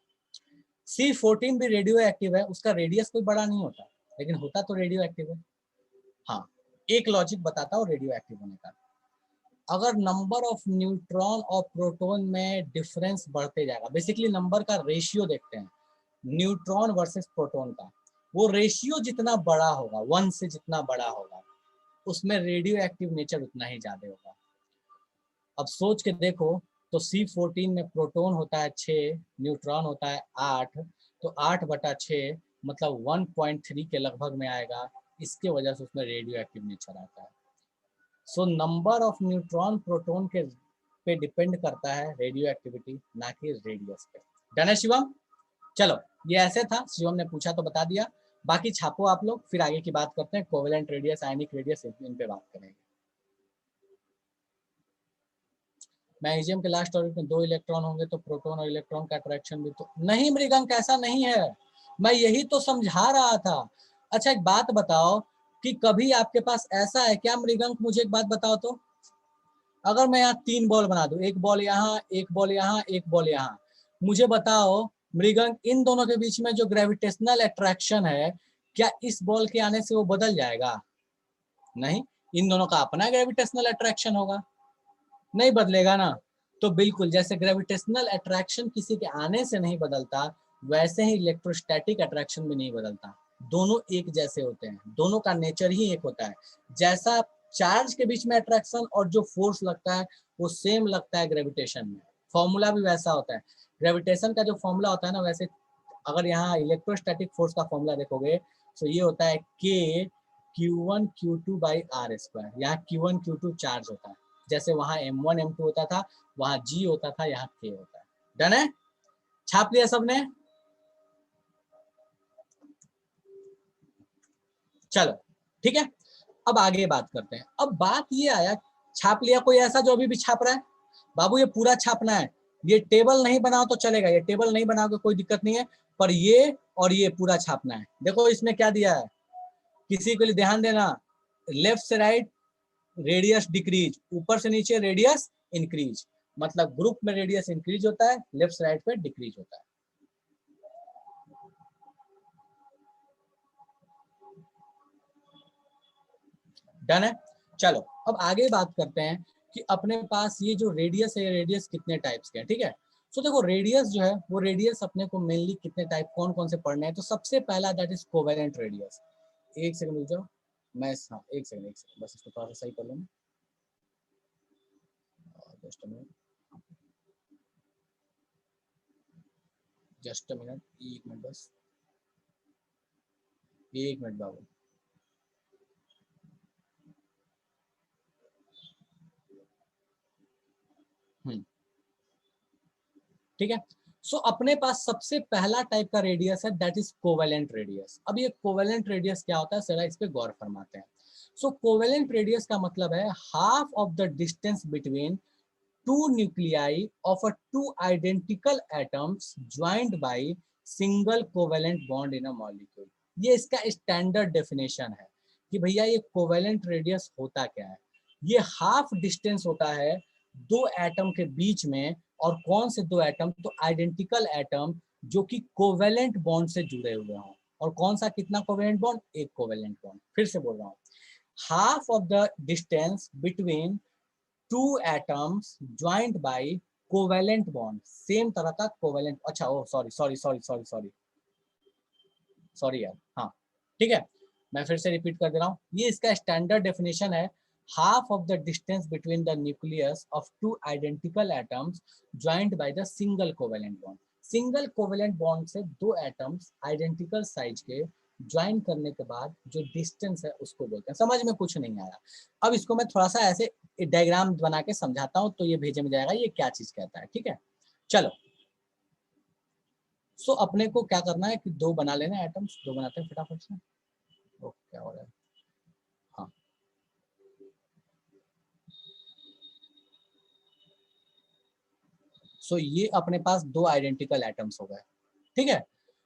C14 भी रेडियो एक्टिव है, उसका रेडियस कोई बड़ा नहीं होता, लेकिन होता तो रेडियो एक्टिव है। हाँ, एक लॉजिक बताता हूँ रेडियो एक्टिव होने का। अगर नंबर ऑफ न्यूट्रॉन और प्रोटॉन में डिफरेंस बढ़ते जाएगा, बेसिकली नंबर का रेशियो देखते हैं, न्यूट्रॉन वर्सेस प्रोटॉन का, वो रेशियो जितना बड़ा होगा, 1 से जितना बड़ा होगा, उसमें रेडियो एक्टिव नेचर उतना ही ज्यादा होगा। अब सोच के देखो, तो C14 में प्रोटॉन होता है 6, न्यूट्रॉन होता है 8, तो 8/6 मतलब 1.3 के लगभग में आएगा। इसके वजह से उसमें रेडियो एक्टिव नेचर आता है। So number of neutron proton के पे डिपेंड करता है रेडियो एक्टिविटी, ना कि रेडियस पे। डन है शिवम? चलो ये ऐसे था, शिवम ने पूछा तो बता दिया। बाकी छापो आप लोग, फिर आगे की बात करते हैं। कोवेलेंट रेडियस, आयनिक रेडियस, इन पे बात करेंगे। मैग्नीशियम के लास्ट ऑर्बिट में 2 इलेक्ट्रॉन होंगे तो प्रोटॉन और इलेक्ट्रॉन का अट्रैक्शन भी तो नहीं। मृगंक ऐसा नहीं है, मैं यही तो समझा रहा था। अच्छा एक बात बताओ कि कभी आपके पास ऐसा है क्या मृगंक? मुझे एक बात बताओ तो, अगर मैं यहाँ 3 बॉल बना दूं, एक बॉल यहाँ, एक बॉल यहाँ, एक बॉल यहाँ, मुझे बताओ मृगंक इन दोनों के बीच में जो ग्रेविटेशनल अट्रैक्शन है, क्या इस बॉल के आने से वो बदल जाएगा? नहीं, इन दोनों का अपना ग्रेविटेशनल अट्रैक्शन होगा, नहीं बदलेगा ना। तो बिल्कुल जैसे ग्रेविटेशनल अट्रैक्शन किसी के आने से नहीं बदलता, वैसे ही इलेक्ट्रोस्टैटिक अट्रैक्शन भी नहीं बदलता। दोनों एक जैसे होते हैं, दोनों का नेचर ही एक होता है। जैसा चार्ज के बीच में अट्रैक्शन और जो फोर्स लगता है वो सेम लगता है ग्रेविटेशन में, फॉर्मूला भी वैसा होता है। ग्रेविटेशन का जो फॉर्मूला होता है ना, वैसे अगर यहाँ इलेक्ट्रोस्टैटिक फोर्स का फॉर्मूला देखोगे तो ये होता है K Q1 Q2 by are square. यहाँ Q1 Q2 चार्ज होता है, जैसे वहाँ M1 M2 होता था, वहाँ G होता था, यहाँ K होता है। डन है, छाप लिया सबने? चलो ठीक है, अब आगे बात करते हैं। अब बात ये आया, छाप लिया कोई ऐसा जो अभी भी छाप रहा है? बाबू ये पूरा छापना है, ये टेबल नहीं बनाओ तो चलेगा, ये टेबल नहीं बनाओगे कोई दिक्कत नहीं है, पर ये और ये पूरा छापना है। देखो इसमें क्या दिया है, किसी के लिए ध्यान देना, लेफ्ट से राइट रेडियस डिक्रीज, ऊपर से नीचे रेडियस इंक्रीज, मतलब ग्रुप में रेडियस इंक्रीज होता है, लेफ्ट से राइट पे डिक्रीज होता है। डन है। चलो अब आगे बात करते हैं कि अपने पास ये जो रेडियस है, रेडियस कितने टाइप्स के हैं, ठीक है। सो देखो रेडियस जो है वो रेडियस अपने को मेनली कितने टाइप, कौन कौन से पढ़ने हैं। तो सबसे पहला दैट इज कोवेलेंट रेडियस। एक सेकंड रुक जाओ, मैं हाँ एक सेकंड बस इसको थोड़ा सा सही कर लूँ, just a minute, just a minute, एक मिनट बस, एक मिनट बाबू। ठीक है। सो अपने पास सबसे पहला टाइप का रेडियस है दैट इज कोवेलेंट रेडियस। अब ये कोवेलेंट रेडियस क्या होता है, जरा इस पे गौर फरमाते हैं। सो कोवेलेंट रेडियस का मतलब है half of the distance between two nuclei of a two identical atoms joined by single covalent bond in a molecule. ये इसका स्टैंडर्ड डेफिनेशन है कि भैया ये कोवेलेंट रेडियस होता क्या है। ये हाफ डिस्टेंस होता है दो एटम के बीच में, और कौन से दो एटम, तो आइडेंटिकल एटम जो कि कोवेलेंट बॉन्ड से जुड़े हुए हों। और कौन सा कितना कोवेलेंट बॉन्ड, एक कोवेलेंट बॉन्ड। फिर से बोल रहा हूँ, half of the distance between two atoms joint by covalent bond, same तरह का कोवेलेंट। अच्छा oh sorry sorry sorry sorry sorry sorry यार, हाँ ठीक है, मैं फिर से रिपीट कर दे रहा हूँ। ये इसका स्टैंडर्ड डेफिनेशन है, half of the distance between the nucleus of two identical atoms joined by the single covalent bond। Single covalent bond से दो एटम्स आइडेंटिकल साइज के ज्वाइन करने के बाद जो डिस्टेंस है उसको बोलते हैं। समझ में कुछ नहीं आया, अब इसको मैं थोड़ा सा ऐसे डायग्राम बना के समझाता हूँ तो ये भेजे में जाएगा ये क्या चीज कहता है, ठीक है। चलो सो अपने को क्या करना है कि दो बना लेना एटम्स, दो बनाते हैं फटाफट से। ओ क्या हो रहा है, हाँ सो ये अपने पास दो आइडेंटिकल एटम्स हो गए, ठीक है।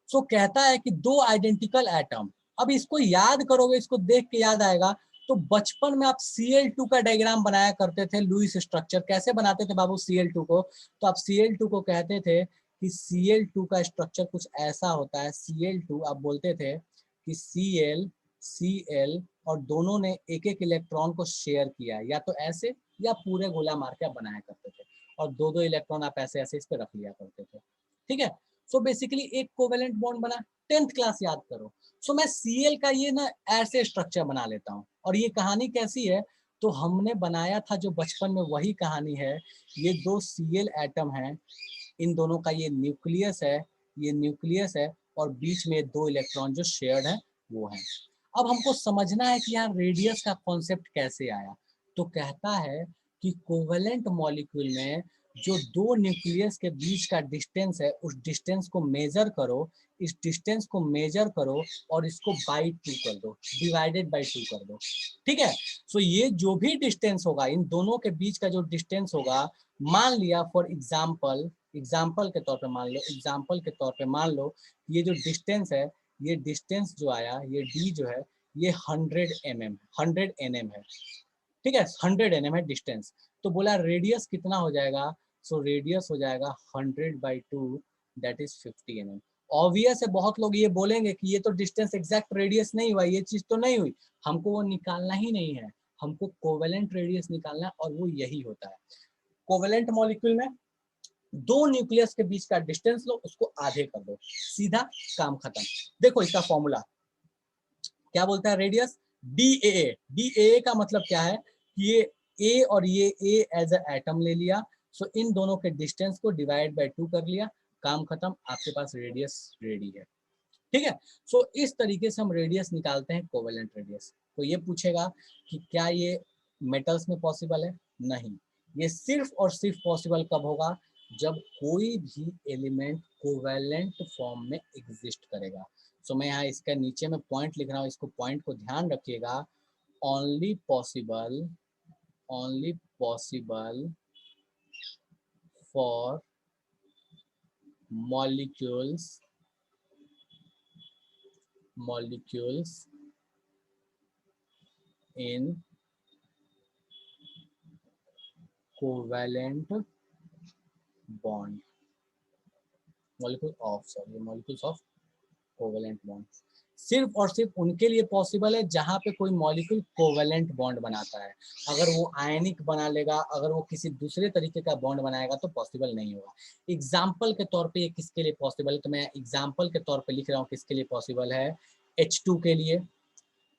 सो कहता है कि दो आइडेंटिकल एटम, अब इसको याद करोगे, इसको देख के याद आएगा। तो बचपन में आप Cl2 का डायग्राम बनाया करते थे, लुईस स्ट्रक्चर कैसे बनाते थे बाबू Cl2 को, तो आप Cl2 को कहते थे कि Cl2 का स्ट्रक्चर कुछ ऐसा होता है। Cl2 आप बोलते थे कि Cl Cl और दोनों ने एक एक इलेक्ट्रॉन को शेयर किया, या तो ऐसे या पूरे गोला मार के बनाया करते थे, और दो दो इलेक्ट्रॉन आप ऐसे ऐसे इस पे रख लिया करते थे, ठीक है। सो बेसिकली एक कोवेलेंट बॉन्ड बना, 10th क्लास याद करो। सो मैं Cl का ये ना ऐसे स्ट्रक्चर बना लेता हूँ, और ये कहानी कैसी है, तो हमने बनाया था जो बचपन में वही कहानी है। ये दो Cl एटम हैं, इन दोनों का ये न्यूक्लियस है, ये न्यूक्लियस है, और बीच में दो इलेक्ट्रॉन जो शेयर्ड है वो है। अब हमको समझना है कि यहाँ रेडियस का कॉन्सेप्ट कैसे आया। तो कहता है कि कोवेलेंट मॉलिक्यूल में जो दो न्यूक्लियस के बीच का डिस्टेंस है, उस डिस्टेंस को मेजर करो, इस डिस्टेंस को मेजर करो और इसको बाई 2 कर दो, डिवाइडेड बाई 2 कर दो, ठीक है। सो ये जो भी डिस्टेंस होगा, इन दोनों के बीच का जो डिस्टेंस होगा, मान लिया फॉर एग्जाम्पल, एग्जाम्पल के तौर पे मान लो, एग्जाम्पल के तौर पे मान लो ये जो डिस्टेंस है, ये डिस्टेंस जो आया, ये d जो है ये 100 mm 100 nm है, ठीक है। 100 nm है डिस्टेंस। तो बोला रेडियस कितना हो जाएगा, सो रेडियस हो जाएगा 100/2 दैट इज 50 mm। ऑब्वियस है, बहुत लोग ये बोलेंगे कि ये तो डिस्टेंस एग्जैक्ट रेडियस नहीं हुआ, ये चीज तो नहीं हुई, हमको वो निकालना ही नहीं है, हमको कोवेलेंट रेडियस निकालना है और वो यही होता है। कोवेलेंट मॉलिक्यूल में दो न्यूक्लियस के बीच का डिस्टेंस लो, उसको आधे कर दो, सीधा काम खत्म। देखो इसका फॉर्मूला क्या बोलता है, रेडियस DAA। DAA का मतलब क्या है, ये A और ये A एज अ एटम ले लिया, सो इन दोनों के डिस्टेंस को डिवाइड बाय 2 कर लिया, काम खत्म, आपके पास रेडियस रेडी है। ठीक है, सो इस तरीके से हम रेडियस निकालते हैं, कोवेलेंट रेडियस। तो ये पूछेगा कि क्या ये मेटल्स में पॉसिबल है? नहीं, ये सिर्फ और सिर्फ पॉसिबल कब होगा, जब कोई भी एलिमेंट कोवेलेंट फॉर्म में एग्जिस्ट करेगा। सो मैं यहाँ इसका नीचे में पॉइंट लिख रहा हूँ, इसको पॉइंट को ध्यान रखिएगा। Only possible for molecules in covalent bond, molecules of covalent bond। सिर्फ और सिर्फ उनके लिए पॉसिबल है जहां पे कोई मॉलिक्यूल कोवेलेंट बॉन्ड बनाता है। अगर वो आयनिक बना लेगा, अगर वो किसी दूसरे तरीके का बॉन्ड बनाएगा तो पॉसिबल नहीं होगा। एग्जाम्पल के तौर पे ये किसके लिए पॉसिबल है, तो मैं एग्जाम्पल के तौर पे लिख रहा हूँ किसके लिए पॉसिबल है, H2 के लिए,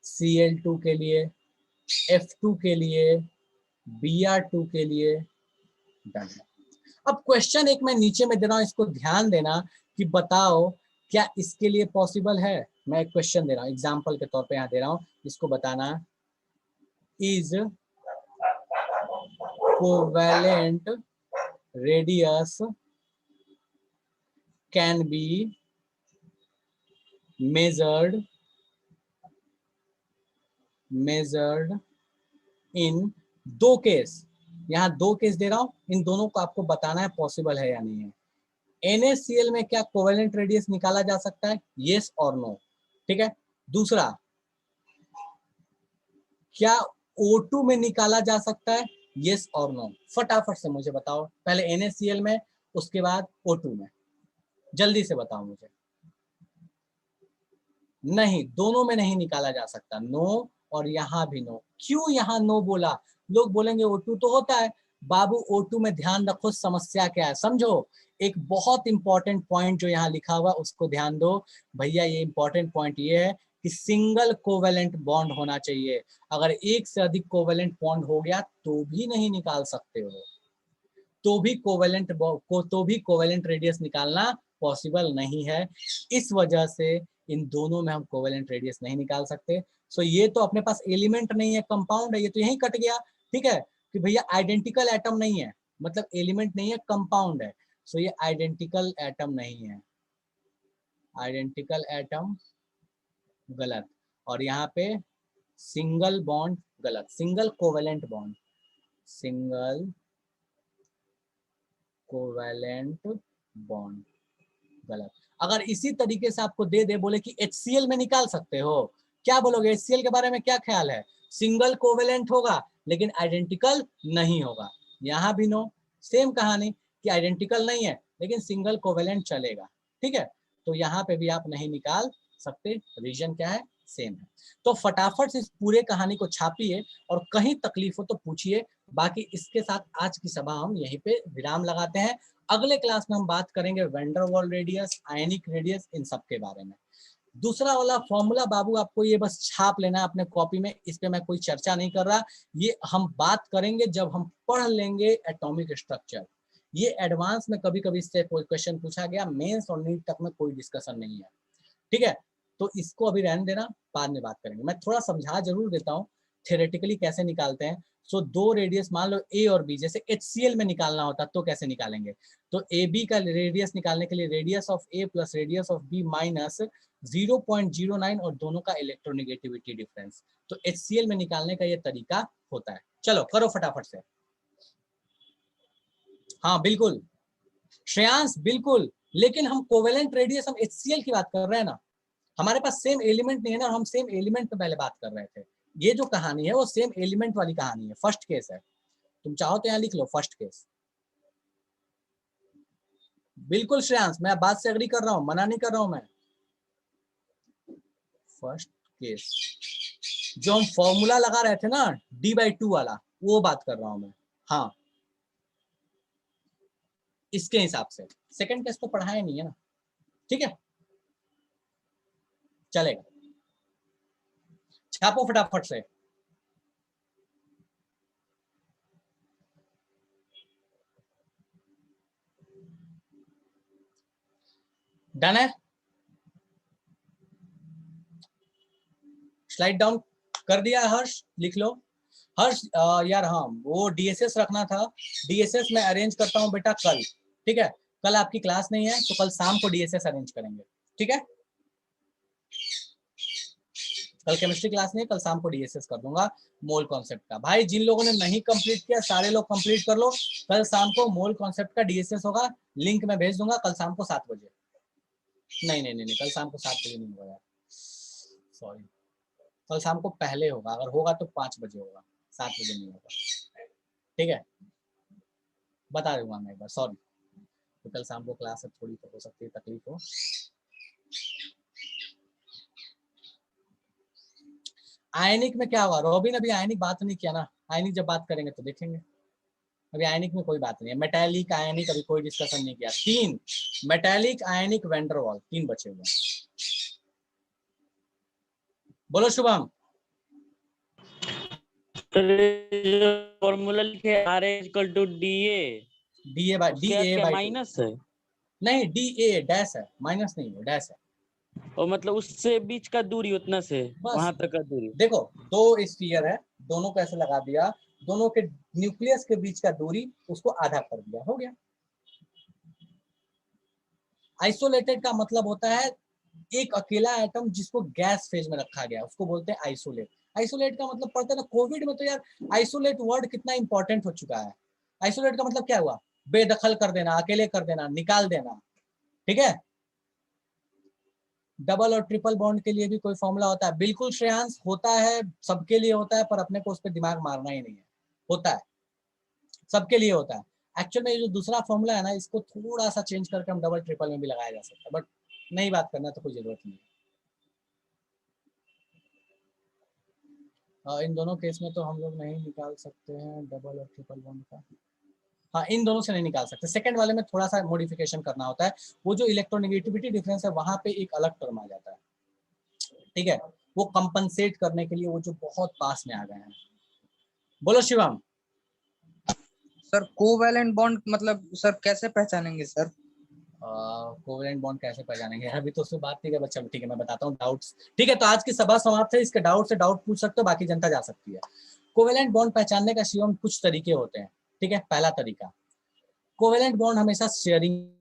Cl2 के लिए, F2 के लिए, Br2 के लिए, डन है। अब क्वेश्चन एक मैं नीचे में दे रहा हूँ, इसको ध्यान देना कि बताओ क्या इसके लिए पॉसिबल है। मैं एक क्वेश्चन दे रहा हूँ, एग्जाम्पल के तौर पे यहाँ दे रहा हूँ, इसको बताना, is covalent radius can be measured इन दो केस। यहाँ दो केस दे रहा हूँ, इन दोनों को आपको बताना है पॉसिबल है या नहीं है। NaCl में क्या कोवेलेंट रेडियस निकाला जा सकता है, येस और नो। ठीक है, दूसरा, क्या O2 में निकाला जा सकता है, येस और नो। फटाफट से मुझे बताओ, पहले NaCl में, उसके बाद O2 में, जल्दी से बताओ मुझे। नहीं, दोनों में नहीं निकाला जा सकता, नो, और यहाँ भी नो। क्यों यहाँ नो बोला? लोग बोलेंगे O2 तो होता है। बाबू O2 में ध्यान रखो समस्या क्या है, समझो। एक बहुत इंपॉर्टेंट पॉइंट जो यहाँ लिखा हुआ उसको ध्यान दो भैया। ये इंपॉर्टेंट पॉइंट ये है कि सिंगल कोवेलेंट बॉन्ड होना चाहिए। अगर एक से अधिक कोवेलेंट बॉन्ड हो गया तो भी नहीं निकाल सकते हो, तो भी कोवेलेंट रेडियस निकालना पॉसिबल नहीं है। इस वजह से इन दोनों में हम कोवेलेंट रेडियस नहीं निकाल सकते। सो ये तो अपने पास एलिमेंट नहीं है, कंपाउंड है, ये तो यहीं कट गया। ठीक है, कि भैया आइडेंटिकल एटम नहीं है, मतलब एलिमेंट नहीं है, कंपाउंड है। सो ये आइडेंटिकल एटम नहीं है, आइडेंटिकल एटम गलत, और यहाँ पे सिंगल बॉन्ड गलत, single covalent bond, single covalent bond गलत। अगर इसी तरीके से आपको दे दे, बोले कि HCl में निकाल सकते हो, क्या बोलोगे? HCl के बारे में क्या ख्याल है? सिंगल कोवेलेंट होगा लेकिन आइडेंटिकल नहीं होगा। यहाँ भी नो, सेम कहानी कि आइडेंटिकल नहीं है लेकिन सिंगल कोवेलेंट चलेगा। ठीक है, तो यहाँ पे भी आप नहीं निकाल सकते, रीजन क्या है, सेम है। तो फटाफट से इस पूरे कहानी को छापिए और कहीं तकलीफ हो तो पूछिए। बाकी इसके साथ आज की सभा हम यहीं पे विराम लगाते हैं। अगले क्लास में हम बात करेंगे वैन डर वाल रेडियस, आयनिक रेडियस, इन सब के बारे में। दूसरा वाला फॉर्मूला बाबू आपको ये बस छाप लेना है अपने कॉपी में, इस पे मैं कोई चर्चा नहीं कर रहा। ये हम बात करेंगे जब हम पढ़ लेंगे एटॉमिक स्ट्रक्चर। ये एडवांस में कभी कभी इससे कोई क्वेश्चन पूछा गया, मेंस और नीट तक में कोई डिस्कशन नहीं है। ठीक है, तो इसको अभी रहने देना, बाद में बात करेंगे। मैं थोड़ा समझा जरूर देता हूँ थ्योरेटिकली कैसे निकालते हैं। सो दो रेडियस मान लो A और B, जैसे HCl में निकालना होता तो कैसे निकालेंगे, तो AB का रेडियस निकालने के लिए radius of A plus radius of B minus 0.09 और दोनों का इलेक्ट्रोनेगेटिविटी डिफरेंस। तो HCl में निकालने का ये तरीका होता है। चलो करो फटाफट से। हाँ बिल्कुल श्रेयांश, बिल्कुल, लेकिन हम कोवेलेंट रेडियस, हम HCl की बात कर रहे हैं ना, हमारे पास सेम एलिमेंट नहीं है ना, हम सेम एलिमेंट पे पहले बात कर रहे थे। ये जो कहानी है वो सेम एलिमेंट वाली कहानी है, फर्स्ट केस है। तुम चाहो तो यहाँ लिख लो फर्स्ट केस। बिल्कुल श्रेयांश, मैं बात से एग्री कर रहा हूँ, मना नहीं कर रहा हूँ मैं। फर्स्ट केस जो हम फॉर्मूला लगा रहे थे ना d/2 वाला, वो बात कर रहा हूं मैं। हाँ, इसके हिसाब से सेकंड टेस्ट तो पढ़ाया नहीं है ना, ठीक है, चलेगा। छापो फटाफट से। डन है, स्लाइड डाउन कर दिया है हर्ष, लिख लो। हर्ष यार हाँ, वो डीएसएस रखना था, डीएसएस मैं अरेंज करता हूँ बेटा कल, ठीक है। कल आपकी क्लास नहीं है तो कल शाम को डीएसएस अरेंज करेंगे, ठीक है। कल केमिस्ट्री क्लास नहीं है, कल शाम को डीएसएस कर दूंगा मोल कॉन्सेप्ट का। भाई जिन लोगों ने नहीं कंप्लीट किया सारे लोग कंप्लीट कर लो, कल शाम को मोल कॉन्सेप्ट का डीएसएस होगा, लिंक मैं भेज दूंगा कल शाम को 7 बजे। नहीं नहीं नहीं, कल शाम को 7 बजे नहीं होगा यार, सॉरी, कल शाम को पहले होगा, अगर होगा तो 5 बजे होगा, 7 बजे नहीं होगा, ठीक है, बता दूंगा मैं एक बार, सॉरी। तो कल शाम को क्लास है, थोड़ी तो हो सकती है तकलीफ हो। आयनिक में क्या होगा रॉबिन, अभी आयनिक बात नहीं किया ना, आयनिक जब बात करेंगे तो देखेंगे, अभी आयनिक में कोई बात नहीं है। मेटालिक आयनिक अभी कोई डिस्कशन नहीं किया। 3 मेटालिक आयनिक वेंडरवॉल 3 बचे हुए, बोलो शुभम। फॉर्मूला लिखे R equal to D A, D A उसके बाद क्या बाई 2, माइनस है? नहीं डी ए डैश है, माइनस नहीं है, डैश है। और मतलब उससे बीच का दूरी उतना से बस वहां तक का दूरी। देखो, 2 स्फीयर है, दोनों को ऐसे लगा दिया, दोनों के न्यूक्लियस के बीच का दूरी उसको आधा कर दिया, हो गया। आइसोलेटेड का मतलब होता है एक अकेला एटम जिसको गैस फेज में रखा गया, उसको बोलते हैं आइसोलेट। आइसोलेट का मतलब पढ़ते हैं ना कोविड में, तो यार आइसोलेट वर्ड कितना इंपॉर्टेंट हो चुका है। आइसोलेट का मतलब क्या हुआ, बेदखल कर देना, अकेले कर देना, निकाल देना, ठीक है। डबल और ट्रिपल बॉन्ड के लिए भी कोई फॉर्मूला होता है, बिल्कुल श्रेयांश, होता है, सबके लिए होता है, पर अपने को उस पर दिमाग मारना ही नहीं है, होता है, सबके लिए होता है। एक्चुअल में ये जो दूसरा फॉर्मूला है ना, इसको थोड़ा सा चेंज करके हम डबल ट्रिपल में भी लगाया जा सकता है, बट नहीं बात करना तो कोई जरूरत नहीं है। इन दोनों केस में तो हम लोग नहीं निकाल सकते हैं डबल और ट्रिपल बॉन्ड का, हाँ इन दोनों से नहीं निकाल सकते। सेकंड वाले में थोड़ा सा मॉडिफिकेशन करना होता है, वो जो इलेक्ट्रोनेगेटिविटी डिफरेंस है वहां पे एक अलग टर्म आ जाता है, ठीक है, वो कंपनसेट करने के लिए वो जो बहुत पास में आ गए हैं। बोलो शिवम। सर कोवैलेंट बॉन्ड मतलब सर कैसे पहचानेंगे सर? कोवेलेंट बॉन्ड कैसे पहचानेंगे, अभी तो उससे बात नहीं है बच्चा, ठीक है मैं बताता हूँ डाउट्स, ठीक है। तो आज की सभा समाप्त है, इसके डाउट से डाउट पूछ सकते हो, बाकी जनता जा सकती है। कोवेलेंट बॉन्ड पहचानने का शिवम कुछ तरीके होते हैं, ठीक है। पहला तरीका, कोवेलेंट बॉन्ड हमेशा शेयरिंग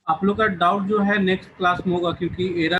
आप लोग का डाउट जो है नेक्स्ट क्लास में होगा, क्योंकि एरा